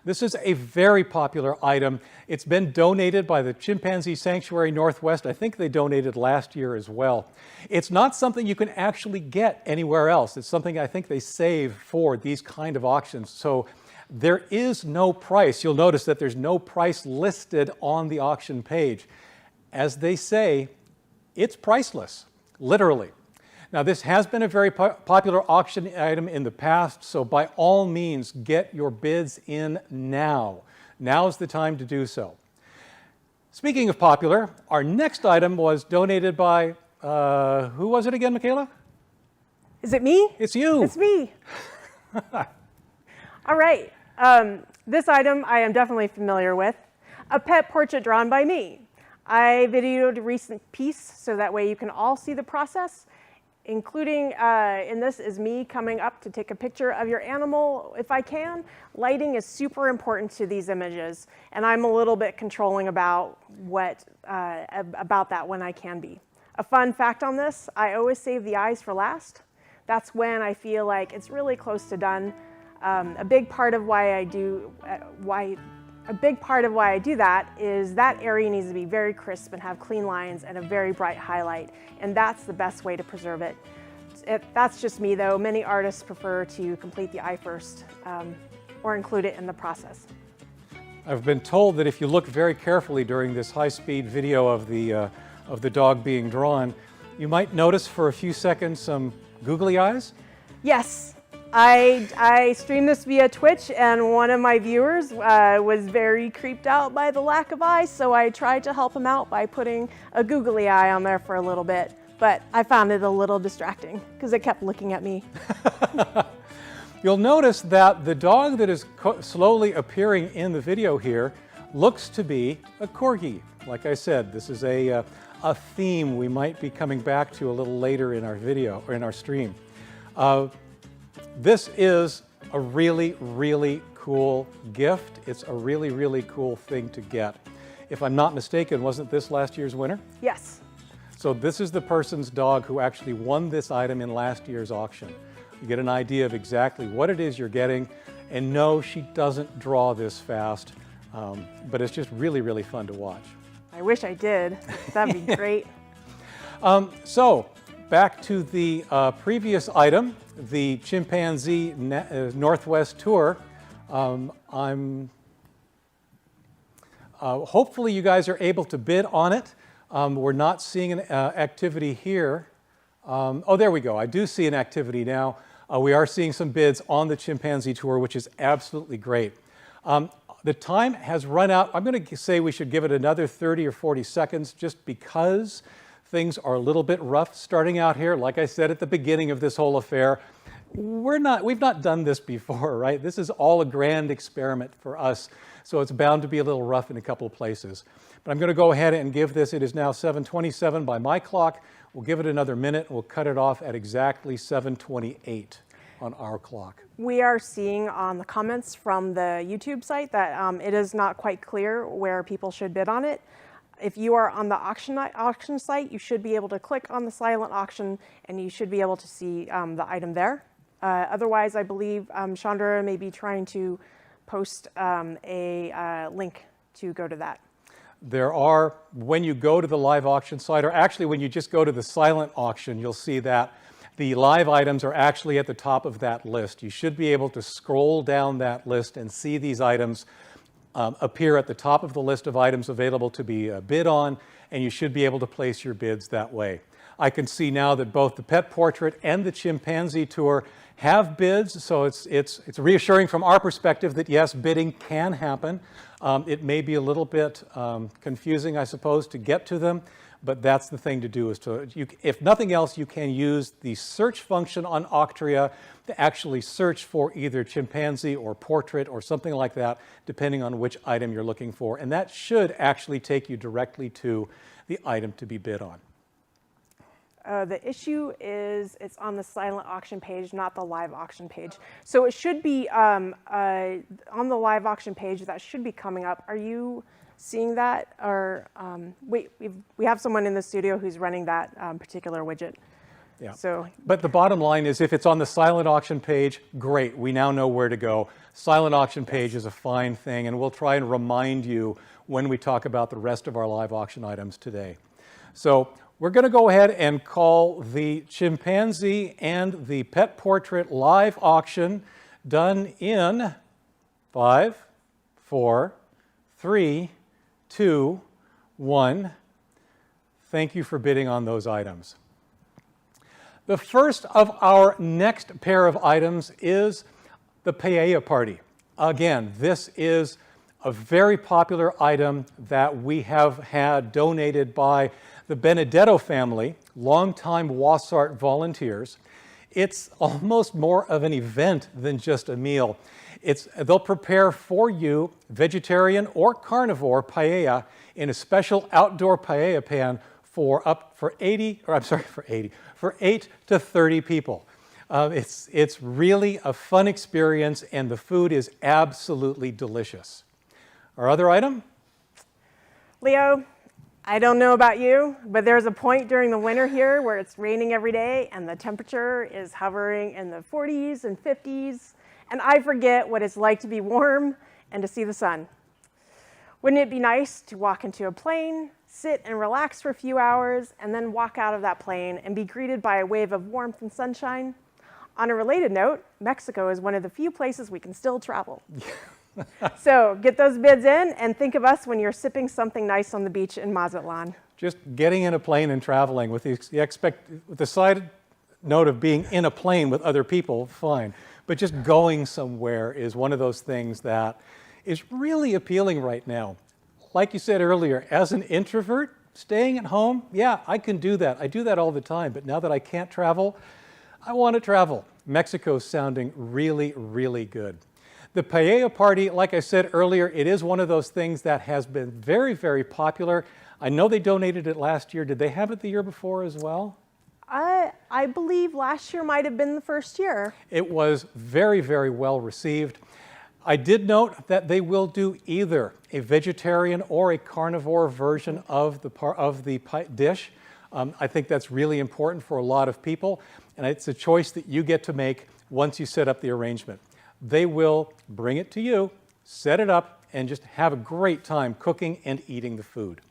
[SPEAKER 1] This is a very popular item. It's been donated by the Chimpanzee Sanctuary Northwest. I think they donated last year as well. It's not something you can actually get anywhere else. It's something I think they save for these kind of auctions. So there is no price. You'll notice that there's no price listed on the auction page. As they say, it's priceless, literally. Now, this has been a very popular auction item in the past, so by all means, get your bids in now. Now is the time to do so. Speaking of popular, our next item was donated by, who was it again, Michaela?
[SPEAKER 4] Is it me?
[SPEAKER 1] It's you.
[SPEAKER 4] It's me. All right. This item I am definitely familiar with. a pet portrait drawn by me. I videoed a recent piece so that way you can all see the process, including in this is me coming up to take a picture of your animal if I can. Lighting is super important to these images, and I'm a little bit controlling about about that when I can be. A fun fact on this, I always save the eyes for last. That's when I feel like it's really close to done. A big part of why I do that is that area needs to be very crisp and have clean lines and a very bright highlight, and that's the best way to preserve it. That's just me though. Many artists prefer to complete the eye first or include it in the process.
[SPEAKER 1] I've been told that if you look very carefully during this high-speed video of the dog being drawn, you might notice for a few seconds some googly eyes.
[SPEAKER 4] Yes. I streamed this via Twitch, and one of my viewers was very creeped out by the lack of eyes, so I tried to help him out by putting a googly eye on there for a little bit, but I found it a little distracting because it kept looking at me.
[SPEAKER 1] You'll notice that the dog that is slowly appearing in the video here looks to be a corgi. Like I said, this is a theme we might be coming back to a little later in our video or in our stream. This is a really, really cool gift. It's a really, really cool thing to get. If I'm not mistaken, wasn't this last year's winner?
[SPEAKER 4] Yes.
[SPEAKER 1] So this is the person's dog who actually won this item in last year's auction. You get an idea of exactly what it is you're getting, and no, she doesn't draw this fast, but it's just really, really fun to watch.
[SPEAKER 4] I wish I did. That'd be great.
[SPEAKER 1] So back to the previous item, the Chimpanzee Northwest Tour. Hopefully you guys are able to bid on it. We're not seeing an activity here. Oh, there we go. I do see an activity now. We are seeing some bids on the Chimpanzee Tour, which is absolutely great. The time has run out. I'm going to say we should give it another 30 or 40 seconds just because things are a little bit rough starting out here. Like I said at the beginning of this whole affair, we've not done this before, right? This is all a grand experiment for us, so it's bound to be a little rough in a couple of places. But I'm going to go ahead and give this, it is now 7:27 by my clock. We'll give it another minute, and we'll cut it off at exactly 7:28 on our clock.
[SPEAKER 4] We are seeing on the comments from the YouTube site that it is not quite clear where people should bid on it. If you are on the auction site, you should be able to click on the silent auction and you should be able to see the item there. Otherwise, I believe Chandra may be trying to post a link to go to that.
[SPEAKER 1] There are, when you go to the live auction site, or actually when you just go to the silent auction, you'll see that the live items are actually at the top of that list. You should be able to scroll down that list and see these items appear at the top of the list of items available to be bid on, and you should be able to place your bids that way. I can see now that both the Pet Portrait and the Chimpanzee Tour have bids, so it's reassuring from our perspective that yes, bidding can happen. It may be a little bit confusing, I suppose, to get to them, but that's the thing to do is to, if nothing else, you can use the search function on Octria to actually search for either chimpanzee or portrait or something like that, depending on which item you're looking for. And that should actually take you directly to the item to be bid on.
[SPEAKER 4] The issue is it's on the silent auction page, not the live auction page. So it should be on the live auction page, that should be coming up. Are you seeing that? Or we have someone in the studio who's running that particular widget.
[SPEAKER 1] Yeah.
[SPEAKER 4] So,
[SPEAKER 1] but the bottom line is if it's on the silent auction page, great. We now know where to go. Silent auction page is a fine thing, and we'll try and remind you when we talk about the rest of our live auction items today. So we're going to go ahead and call the Chimpanzee and the Pet Portrait live auction done in 5, 4, 3, 2, 1. Thank you for bidding on those items. The first of our next pair of items is the paella party. Again, this is a very popular item that we have had donated by the Benedetto family, longtime Wasart volunteers. It's almost more of an event than just a meal. They'll prepare for you vegetarian or carnivore paella in a special outdoor paella pan for 8 to 30 people. It's really a fun experience, and the food is absolutely delicious. Our other item?
[SPEAKER 4] Leo, I don't know about you, but there's a point during the winter here where it's raining every day and the temperature is hovering in the 40s and 50s, and I forget what it's like to be warm and to see the sun. Wouldn't it be nice to walk into a plane, sit and relax for a few hours, and then walk out of that plane and be greeted by a wave of warmth and sunshine? On a related note, Mexico is one of the few places we can still travel. So get those bids in and think of us when you're sipping something nice on the beach in Mazatlan.
[SPEAKER 1] Just getting in a plane and traveling with the side note of being in a plane with other people, fine. But just going somewhere is one of those things that is really appealing right now. Like you said earlier, as an introvert, staying at home, yeah, I can do that. I do that all the time. But now that I can't travel, I want to travel. Mexico's sounding really, really good. The paella party, like I said earlier, it is one of those things that has been very, very popular. I know they donated it last year. Did they have it the year before as well?
[SPEAKER 4] I believe last year might have been the first year. It
[SPEAKER 1] was very, very well received. I did note that they will do either a vegetarian or a carnivore version of the dish. I think that's really important for a lot of people, and it's a choice that you get to make once you set up the arrangement. They will bring it to you, set it up, and just have a great time cooking and eating the food.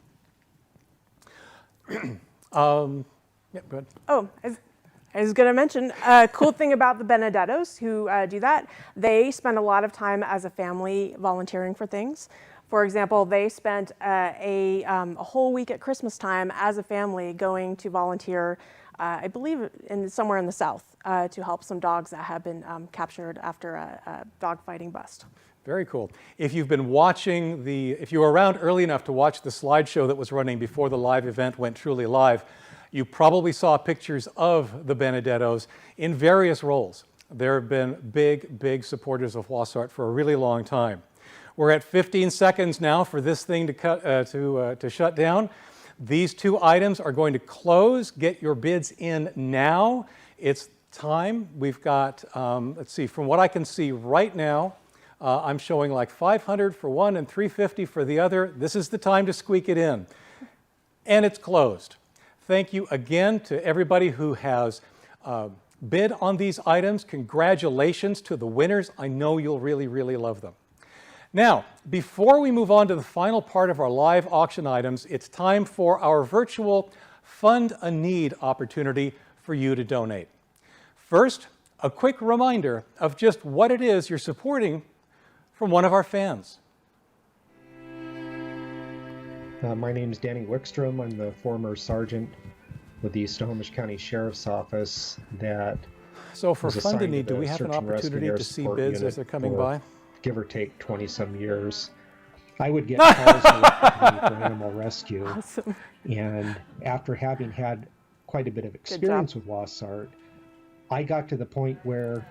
[SPEAKER 1] Yeah, go ahead.
[SPEAKER 4] Oh, I was going to mention, cool thing about the Benedettos who do that, they spend a lot of time as a family volunteering for things. For example, they spent a whole week at Christmas time as a family going to volunteer, I believe somewhere in the South, to help some dogs that have been captured after a dog fighting bust.
[SPEAKER 1] Very cool. If you've been watching if you were around early enough to watch the slideshow that was running before the live event went truly live, you probably saw pictures of the Benedettos in various roles. There have been big, big supporters of Wasart for a really long time. We're at 15 seconds now for this thing to shut down. These two items are going to close. Get your bids in now. It's time. We've got, let's see, from what I can see right now, I'm showing like 500 for one and 350 for the other. This is the time to squeak it in. And it's closed. Thank you again to everybody who has bid on these items. Congratulations to the winners. I know you'll really, really love them. Now, before we move on to the final part of our live auction items, it's time for our virtual Fund a Need opportunity for you to donate. First, a quick reminder of just what it is you're supporting from one of our fans.
[SPEAKER 8] My name is Danny Wickstrom. I'm the former sergeant with the Snohomish County Sheriff's Office that
[SPEAKER 1] So for Fund a Need, do we have an opportunity to see bids as they're coming by?
[SPEAKER 8] Give or take 20-some years. I would get calls for animal rescue.
[SPEAKER 4] Awesome.
[SPEAKER 8] And after having had quite a bit of experience with Wasart, I got to the point where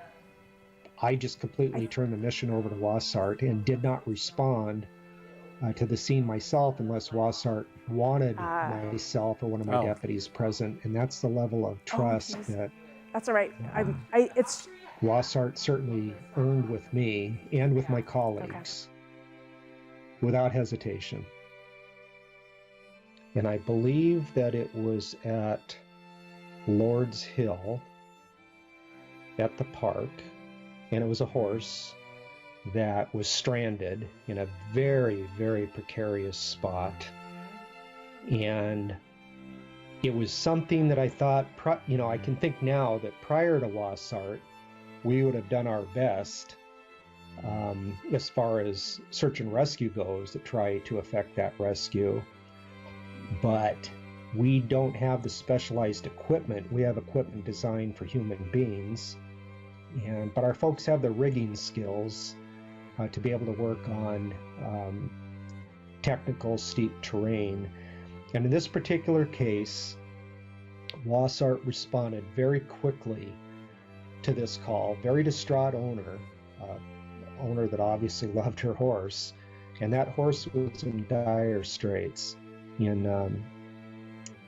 [SPEAKER 8] I just completely turned the mission over to Wasart and did not respond to the scene myself unless Wasart wanted myself or one of my deputies present. And that's the level of trust that...
[SPEAKER 4] That's all right. It's...
[SPEAKER 8] Wasart certainly earned with me and with my colleagues without hesitation. And I believe that it was at Lord's Hill at the park, and it was a horse that was stranded in a very, very precarious spot. And it was something that I thought, I can think now that prior to Wasart, we would have done our best as far as search and rescue goes to try to effect that rescue. But we don't have the specialized equipment. We have equipment designed for human beings. But our folks have the rigging skills to be able to work on technical steep terrain. And in this particular case, Wasart responded very quickly to this call, very distraught owner, owner that obviously loved her horse, and that horse was in dire straits. And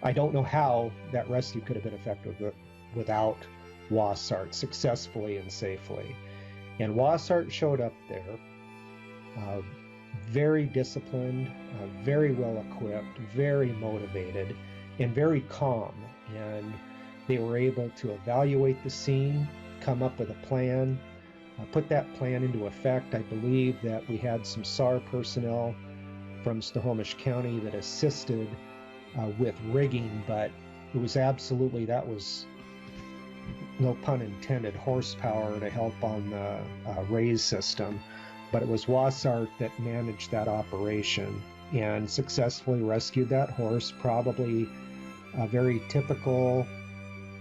[SPEAKER 8] I don't know how that rescue could have been effective without Wassart successfully and safely. And Wassart showed up there, very disciplined, very well equipped, very motivated, and very calm. And they were able to evaluate the scene, come up with a plan, put that plan into effect. I believe that we had some SAR personnel from Snohomish County that assisted with rigging, but it was absolutely, that was, no pun intended, horsepower to help on the raise system. But it was Wassart that managed that operation and successfully rescued that horse, probably a very typical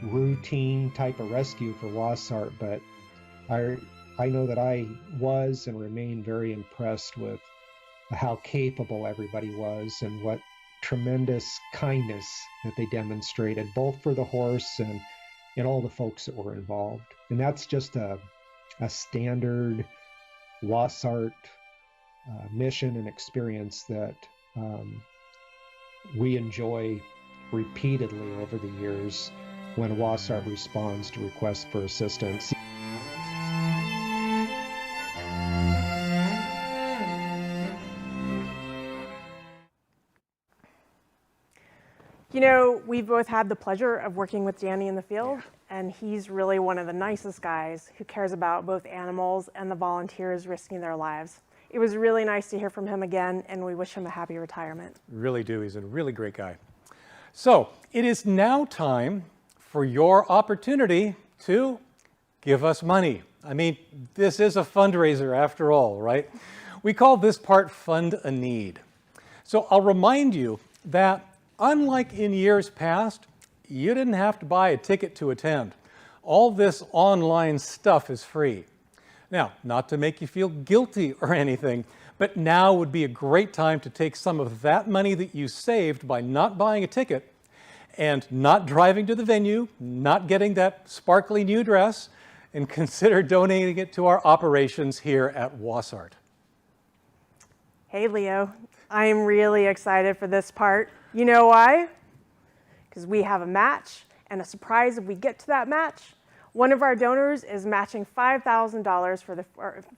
[SPEAKER 8] routine type of rescue for Wassart, but I know that I was and remain very impressed with how capable everybody was and what tremendous kindness that they demonstrated, both for the horse and all the folks that were involved. And that's just a standard Wassart mission and experience that we enjoy repeatedly over the years when Wassart responds to requests for assistance.
[SPEAKER 4] You know, we've both had the pleasure of working with Danny in the field, and he's really one of the nicest guys who cares about both animals and the volunteers risking their lives. It was really nice to hear from him again, and we wish him a happy retirement.
[SPEAKER 1] Really do. He's a really great guy. So it is now time for your opportunity to give us money. I mean, this is a fundraiser after all, right? We call this part Fund a Need. So I'll remind you that unlike in years past, you didn't have to buy a ticket to attend. All this online stuff is free. Now, not to make you feel guilty or anything, but now would be a great time to take some of that money that you saved by not buying a ticket and not driving to the venue, not getting that sparkly new dress, and consider donating it to our operations here at Wassart.
[SPEAKER 4] Hey, Leo. I am really excited for this part. You know why? Because we have a match, and a surprise if we get to that match. One of our donors is matching $5,000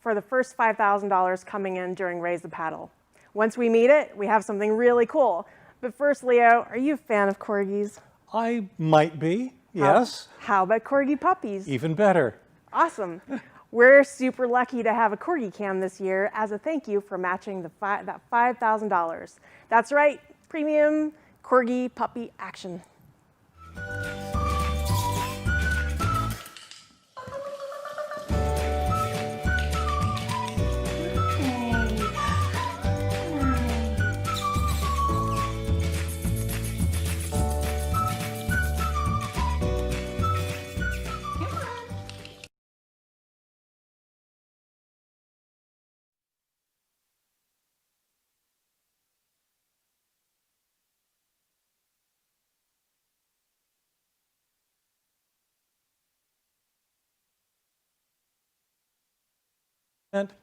[SPEAKER 4] for the first $5,000 coming in during Raise the Paddle. Once we meet it, we have something really cool. But first, Leo, are you a fan of corgis?
[SPEAKER 1] I might be, yes.
[SPEAKER 4] How about corgi puppies?
[SPEAKER 1] Even better.
[SPEAKER 4] Awesome. We're super lucky to have a corgi cam this year as a thank you for matching that $5,000. That's right, premium corgi puppy action.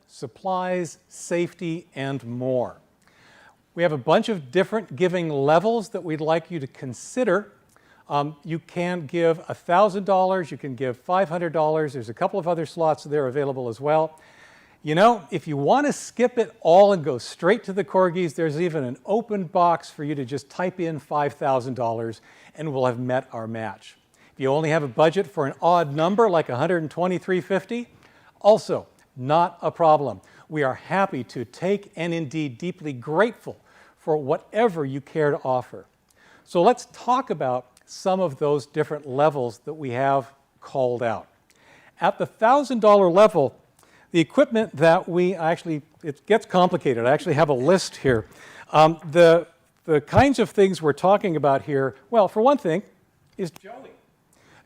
[SPEAKER 1] Supplies, safety, and more. We have a bunch of different giving levels that we'd like you to consider. You can give $1,000, you can give $500, there's a couple of other slots there available as well. You know, if you want to skip it all and go straight to the corgis, there's even an open box for you to just type in $5,000 and we'll have met our match. If you only have a budget for an odd number like $123.50, also not a problem. We are happy to take and indeed deeply grateful for whatever you care to offer. So let's talk about some of those different levels that we have called out. At the $1,000 level, the equipment that we actually, it gets complicated. I actually have a list here. The kinds of things we're talking about here, well, for one thing, is Joey.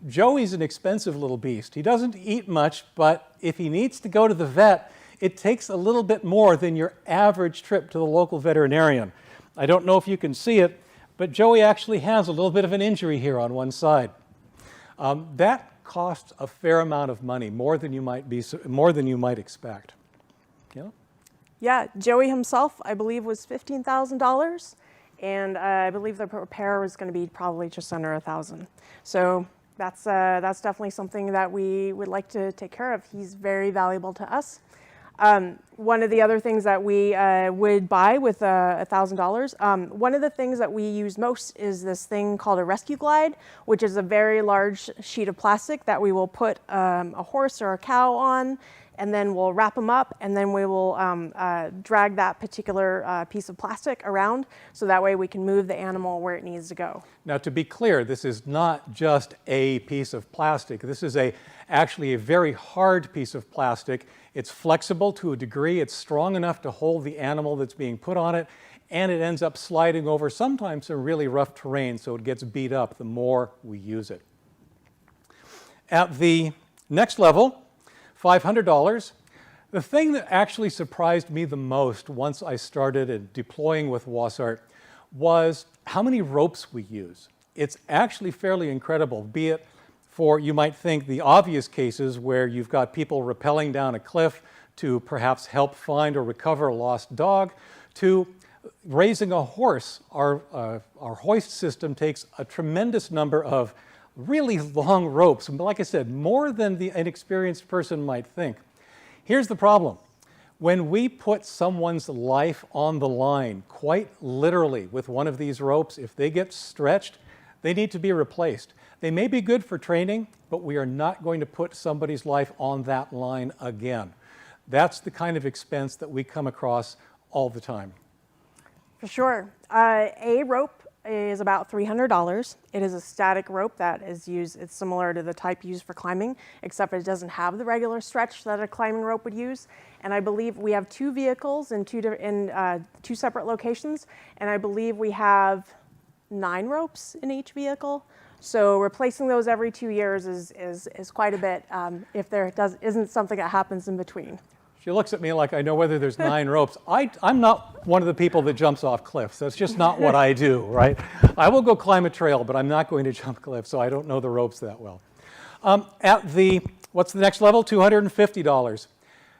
[SPEAKER 1] Joey's an expensive little beast. He doesn't eat much, but if he needs to go to the vet, it takes a little bit more than your average trip to the local veterinarian. I don't know if you can see it, but Joey actually has a little bit of an injury here on one side. That costs a fair amount of money, more than you might expect. Yeah?
[SPEAKER 4] Yeah, Joey himself, I believe, was $15,000, and I believe the repair was going to be probably just under $1,000. So that's definitely something that we would like to take care of. He's very valuable to us. One of the other things that we would buy with $1,000, one of the things that we use most is this thing called a rescue glide, which is a very large sheet of plastic that we will put a horse or a cow on, and then we'll wrap them up, and then we will drag that particular piece of plastic around, so that way we can move the animal where it needs to go.
[SPEAKER 1] Now, to be clear, this is not just a piece of plastic. This is actually a very hard piece of plastic. It's flexible to a degree. It's strong enough to hold the animal that's being put on it, and it ends up sliding over sometimes some really rough terrain, so it gets beat up the more we use it. At the next level, $500, the thing that actually surprised me the most once I started deploying with Wasart was how many ropes we use. It's actually fairly incredible, be it for, you might think, the obvious cases where you've got people rappelling down a cliff to perhaps help find or recover a lost dog, to raising a horse. Our hoist system takes a tremendous number of really long ropes, and like I said, more than the inexperienced person might think. Here's the problem. When we put someone's life on the line, quite literally with one of these ropes, if they get stretched, they need to be replaced. They may be good for training, but we are not going to put somebody's life on that line again. That's the kind of expense that we come across all the time.
[SPEAKER 4] For sure. A rope is about $300. It is a static rope that is used, it's similar to the type used for climbing, except it doesn't have the regular stretch that a climbing rope would use. And I believe we have 2 vehicles in two separate locations, and I believe we have 9 ropes in each vehicle. So replacing those every 2 years is quite a bit if there isn't something that happens in between.
[SPEAKER 1] She looks at me like I know whether there's 9 ropes. I'm not one of the people that jumps off cliffs. That's just not what I do, right? I will go climb a trail, but I'm not going to jump cliffs, so I don't know the ropes that well. What's the next level? $250.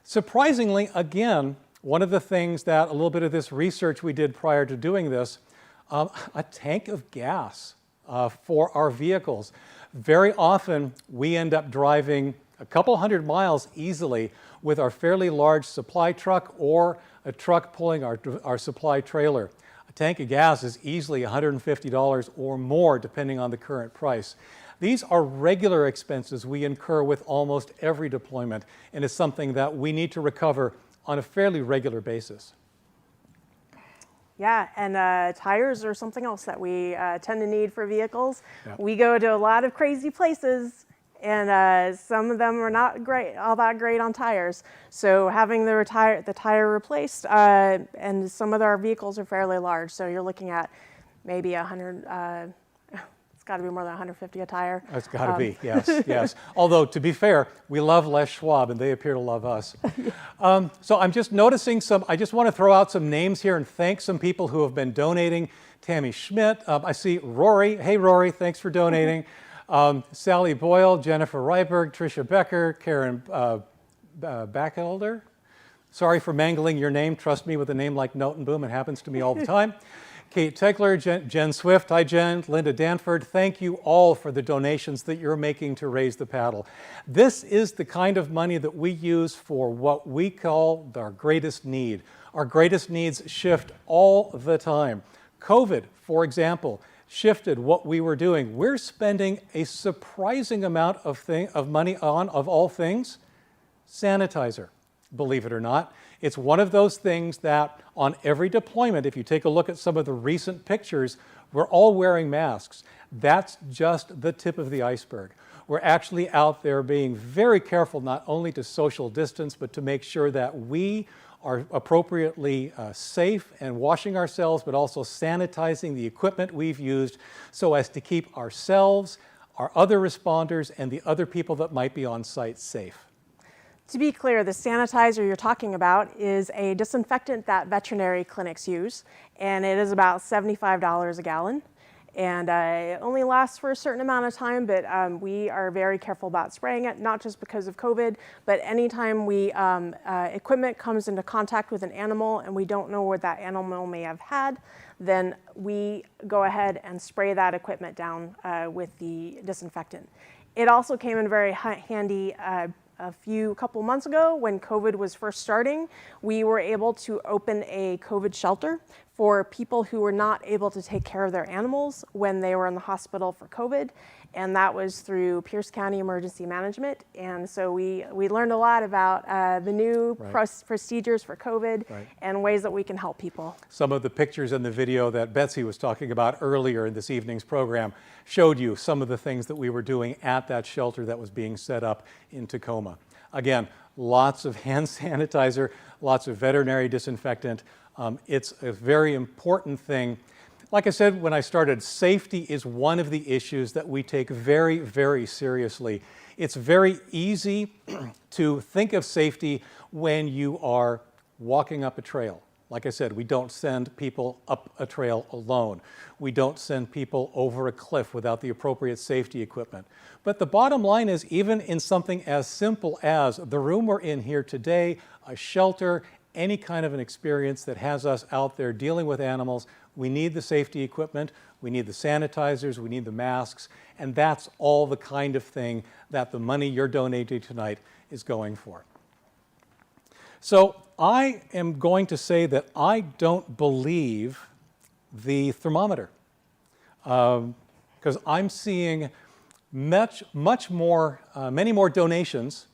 [SPEAKER 1] Surprisingly, again, one of the things that a little bit of this research we did prior to doing this, a tank of gas for our vehicles. Very often, we end up driving a couple hundred miles easily with our fairly large supply truck or a truck pulling our supply trailer. A tank of gas is easily $150 or more depending on the current price. These are regular expenses we incur with almost every deployment, and it's something that we need to recover on a fairly regular basis.
[SPEAKER 4] Yeah, and tires are something else that we tend to need for vehicles.
[SPEAKER 1] Yeah.
[SPEAKER 4] We go to a lot of crazy places, and some of them are not all that great on tires. So having the tire replaced, and some of our vehicles are fairly large, so you're looking at maybe 100. It's got to be more than 150 a tire.
[SPEAKER 1] It's got to be, yes, yes. Although, to be fair, we love Les Schwab, and they appear to love us. So I'm just noticing I just want to throw out some names here and thank some people who have been donating. Tammy Schmidt, I see Rory. Hey, Rory, thanks for donating. Sally Boyle, Jennifer Ryberg, Tricia Becker, Karen Backelder. Sorry for mangling your name. Trust me, with a name like Notenboom, it happens to me all the time. Kate Tegler, Jen Swift, hi Jen, Linda Danford, thank you all for the donations that you're making to Raise the Paddle. This is the kind of money that we use for what we call our greatest need. Our greatest needs shift all the time. COVID, for example, shifted what we were doing. We're spending a surprising amount of money on, of all things, sanitizer, believe it or not. It's one of those things that on every deployment, if you take a look at some of the recent pictures, we're all wearing masks. That's just the tip of the iceberg. We're actually out there being very careful not only to social distance, but to make sure that we are appropriately safe and washing ourselves, but also sanitizing the equipment we've used so as to keep ourselves, our other responders, and the other people that might be on site safe.
[SPEAKER 4] To be clear, the sanitizer you're talking about is a disinfectant that veterinary clinics use, and it is about $75 a gallon. and it only lasts for a certain amount of time, but we are very careful about spraying it, not just because of COVID, but anytime equipment comes into contact with an animal and we don't know what that animal may have had, then we go ahead and spray that equipment down with the disinfectant. It also came in very handy a couple months ago when COVID was first starting. We were able to open a COVID shelter for people who were not able to take care of their animals when they were in the hospital for COVID. And that was through Pierce County Emergency Management. And so we learned a lot about the new procedures for COVID and ways that we can help people.
[SPEAKER 1] Some of the pictures in the video that Betsy was talking about earlier in this evening's program showed you some of the things that we were doing at that shelter that was being set up in Tacoma. Again, lots of hand sanitizer, lots of veterinary disinfectant. It's a very important thing. Like I said when I started, safety is one of the issues that we take very, very seriously. It's very easy to think of safety when you are walking up a trail. Like I said, we don't send people up a trail alone. We don't send people over a cliff without the appropriate safety equipment. But the bottom line is, even in something as simple as the room we're in here today, a shelter, any kind of an experience that has us out there dealing with animals, we need the safety equipment, we need the sanitizers, we need the masks, and that's all the kind of thing that the money you're donating tonight is going for. So I am going to say that I don't believe the thermometer, because I'm seeing many more donations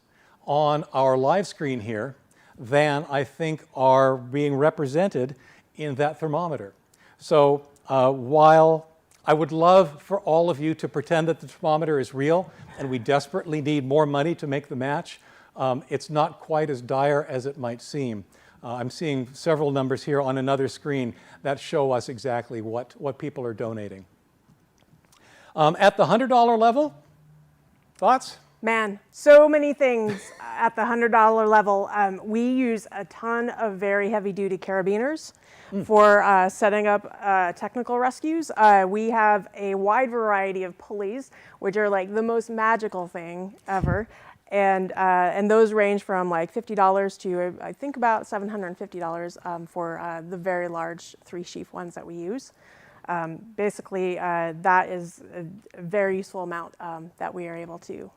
[SPEAKER 1] on our live screen here than I think are being represented in that thermometer. So while I would love for all of you to pretend that the thermometer is real and we desperately need more money to make the match, it's not quite as dire as it might seem. I'm seeing several numbers here on another screen that show us exactly what people are donating. At the $100 level, thoughts?
[SPEAKER 4] Man, so many things at the $100 level. We use a ton of very heavy-duty carabiners for setting up technical rescues. We have a wide variety of pulleys, which are like the most magical thing ever. And those range from like $50 to I think about $750 for the very large 3-sheaf ones that we use. Basically, that is a very useful amount that we are able to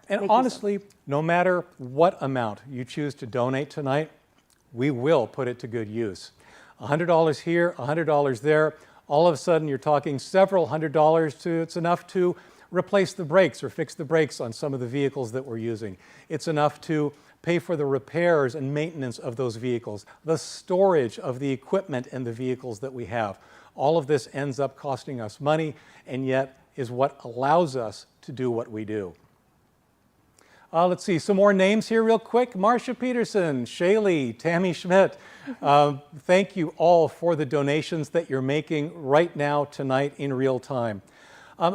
[SPEAKER 1] and honestly, no matter what amount you choose to donate tonight, we will put it to good use. $100 here, $100 there, all of a sudden you're talking several $100s it's enough to replace the brakes or fix the brakes on some of the vehicles that we're using. It's enough to pay for the repairs and maintenance of those vehicles, the storage of the equipment and the vehicles that we have. All of this ends up costing us money, and yet is what allows us to do what we do. Let's see, some more names here real quick. Marcia Peterson, Shaylee, Tammy Schmidt. Thank you all for the donations that you're making right now, tonight, in real time.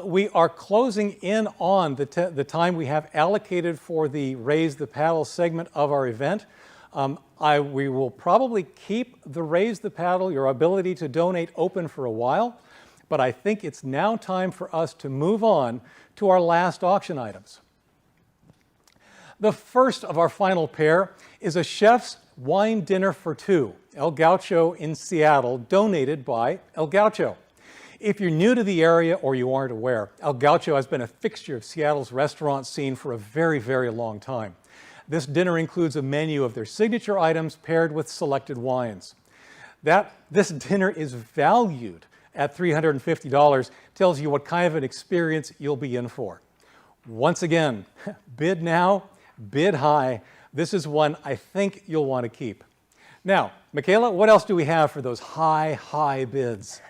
[SPEAKER 1] We are closing in on the time we have allocated for the Raise the Paddle segment of our event. We will probably keep the Raise the Paddle, your ability to donate, open for a while, but I think it's now time for us to move on to our last auction items. The first of our final pair is a chef's wine dinner for two, El Gaucho in Seattle, donated by El Gaucho. If you're new to the area or you aren't aware, El Gaucho has been a fixture of Seattle's restaurant scene for a very, very long time. This dinner includes a menu of their signature items paired with selected wines. This dinner is valued at $350, tells you what kind of an experience you'll be in for. Once again, bid now, bid high. This is one I think you'll want to keep. Now, Michaela, what else do we have for those high bids?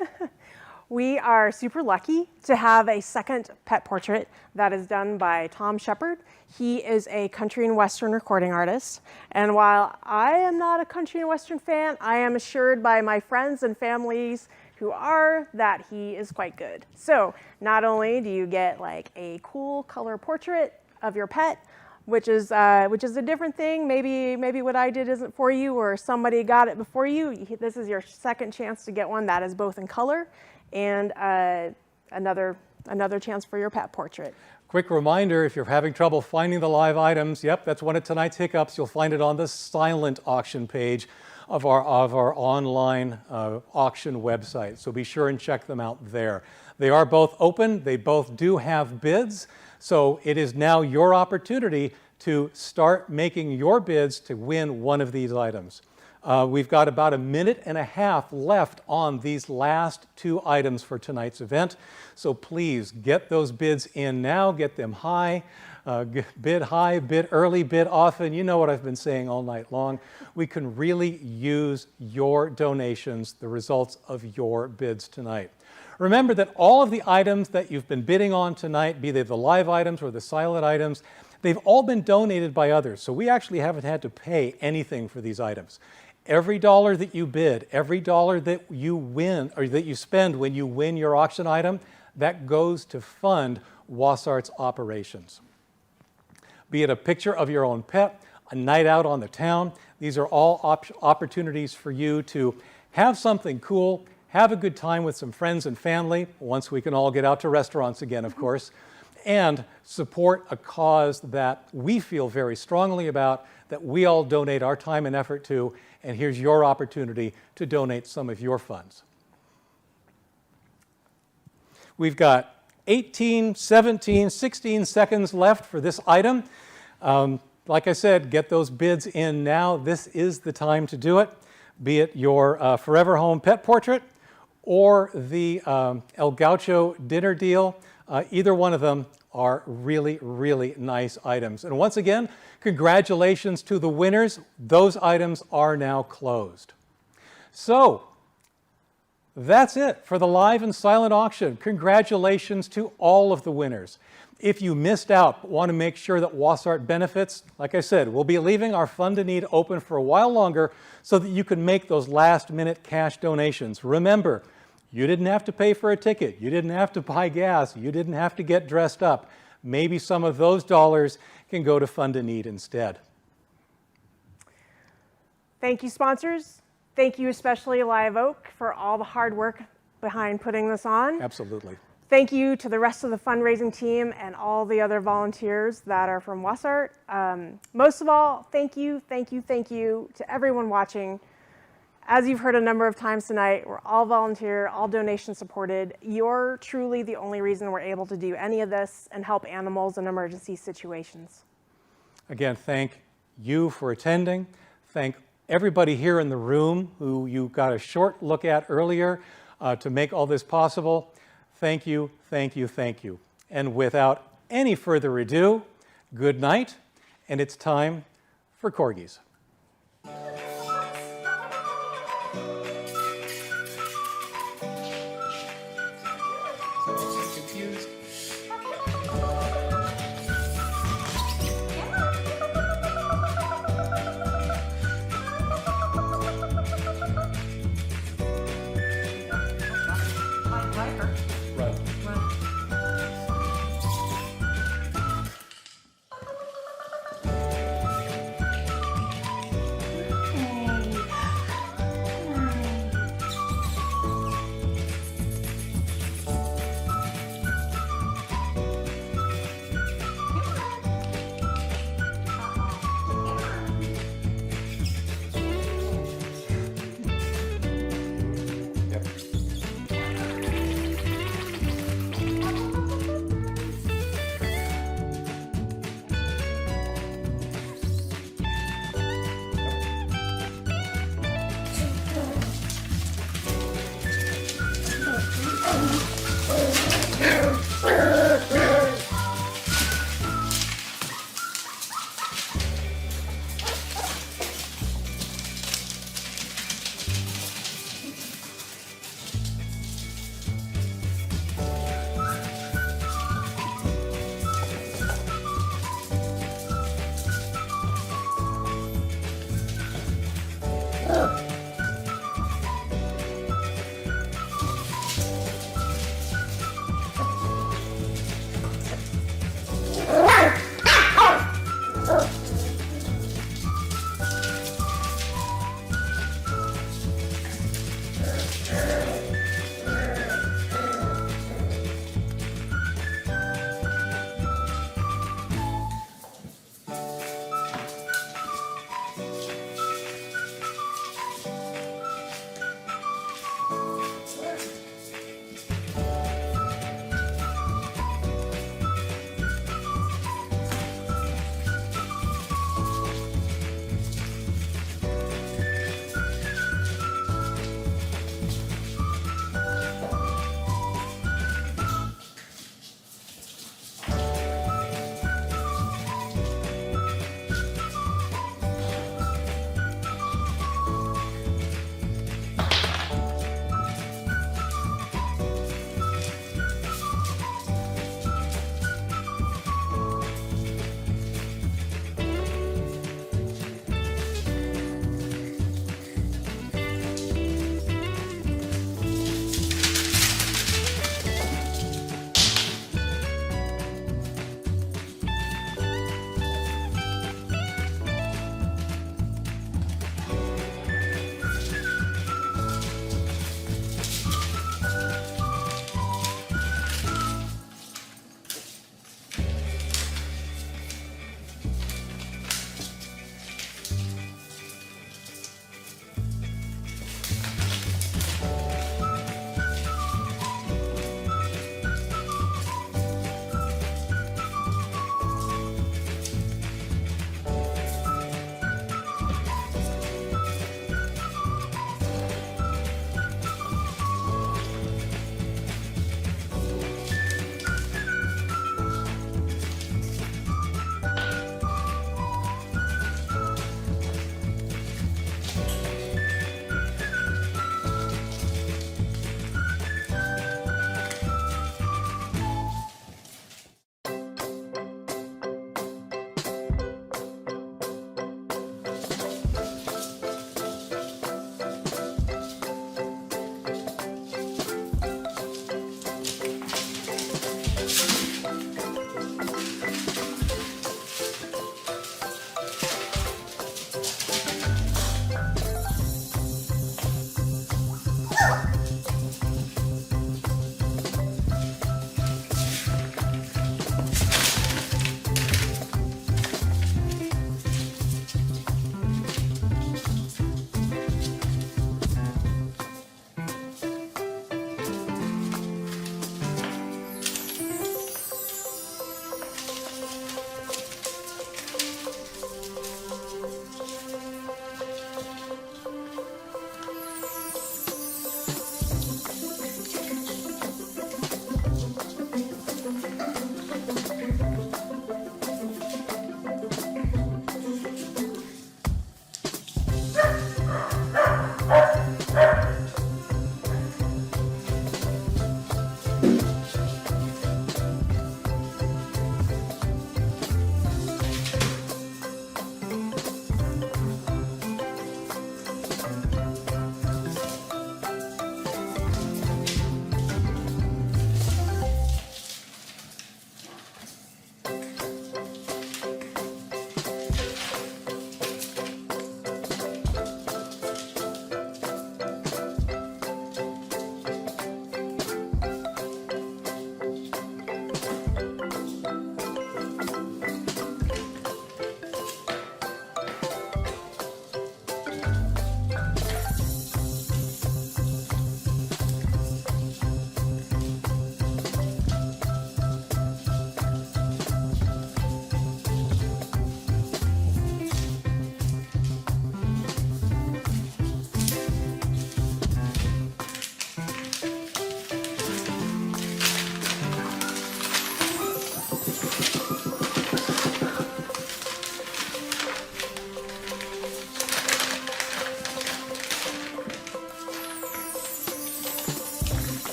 [SPEAKER 4] We are super lucky to have a second pet portrait that is done by Tom Shepard. He is a country and western recording artist. And while I am not a country and western fan, I am assured by my friends and families who are that he is quite good. So not only do you get like a cool color portrait of your pet, which is a different thing. Maybe what I did isn't for you, or somebody got it before you. This is your second chance to get one that is both in color and another chance for your pet portrait.
[SPEAKER 1] Quick reminder, if you're having trouble finding the live items, yep, that's one of tonight's hiccups. You'll find it on the silent auction page of our online auction website. So be sure and check them out there. They are both open. They both do have bids. So it is now your opportunity to start making your bids to win one of these items. We've got about a minute and a half left on these last 2 items for tonight's event. So please get those bids in now, get them high, bid early, bid often. You know what I've been saying all night long. We can really use your donations, the results of your bids tonight. Remember that all of the items that you've been bidding on tonight, be they the live items or the silent items, they've all been donated by others. So we actually haven't had to pay anything for these items. Every dollar that you bid, every dollar that you win or that you spend when you win your auction item, that goes to fund Wasart's operations. Be it a picture of your own pet, a night out on the town, these are all opportunities for you to have something cool, have a good time with some friends and family, once we can all get out to restaurants again, of course, and support a cause that we feel very strongly about, that we all donate our time and effort to, and here's your opportunity to donate some of your funds. We've got 18, 17, 16 seconds left for this item. Like I said, get those bids in now. This is the time to do it, be it your Forever Home pet portrait or the El Gaucho dinner deal. Either one of them are really, really nice items. And once again, congratulations to the winners. Those items are now closed. So that's it for the live and silent auction. Congratulations to all of the winners. If you missed out but want to make sure that Wasart benefits, like I said, we'll be leaving our Fund a Need open for a while longer so that you can make those last-minute cash donations. Remember, you didn't have to pay for a ticket. You didn't have to buy gas. You didn't have to get dressed up. Maybe some of those dollars can go to Fund a Need instead.
[SPEAKER 4] Thank you, sponsors. Thank you especially Live Oak for all the hard work behind putting this on.
[SPEAKER 1] Absolutely.
[SPEAKER 4] Thank you to the rest of the fundraising team and all the other volunteers that are from Wasart. Most of all, thank you to everyone watching. As you've heard a number of times tonight, we're all volunteer, all donation supported. You're truly the only reason we're able to do any of this and help animals in emergency situations.
[SPEAKER 1] Again, thank you for attending. Thank everybody here in the room who you got a short look at earlier to make all this possible. Thank you, thank you, thank you. And without any further ado, good night, and it's time for Corgis.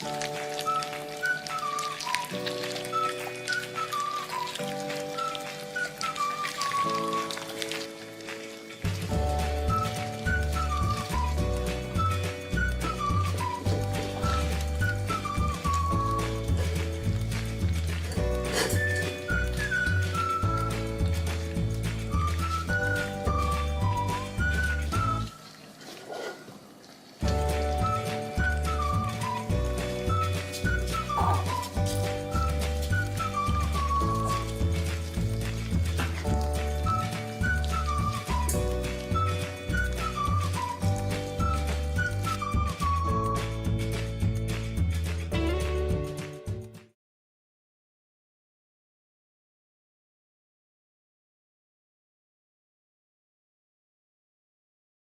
[SPEAKER 3] you.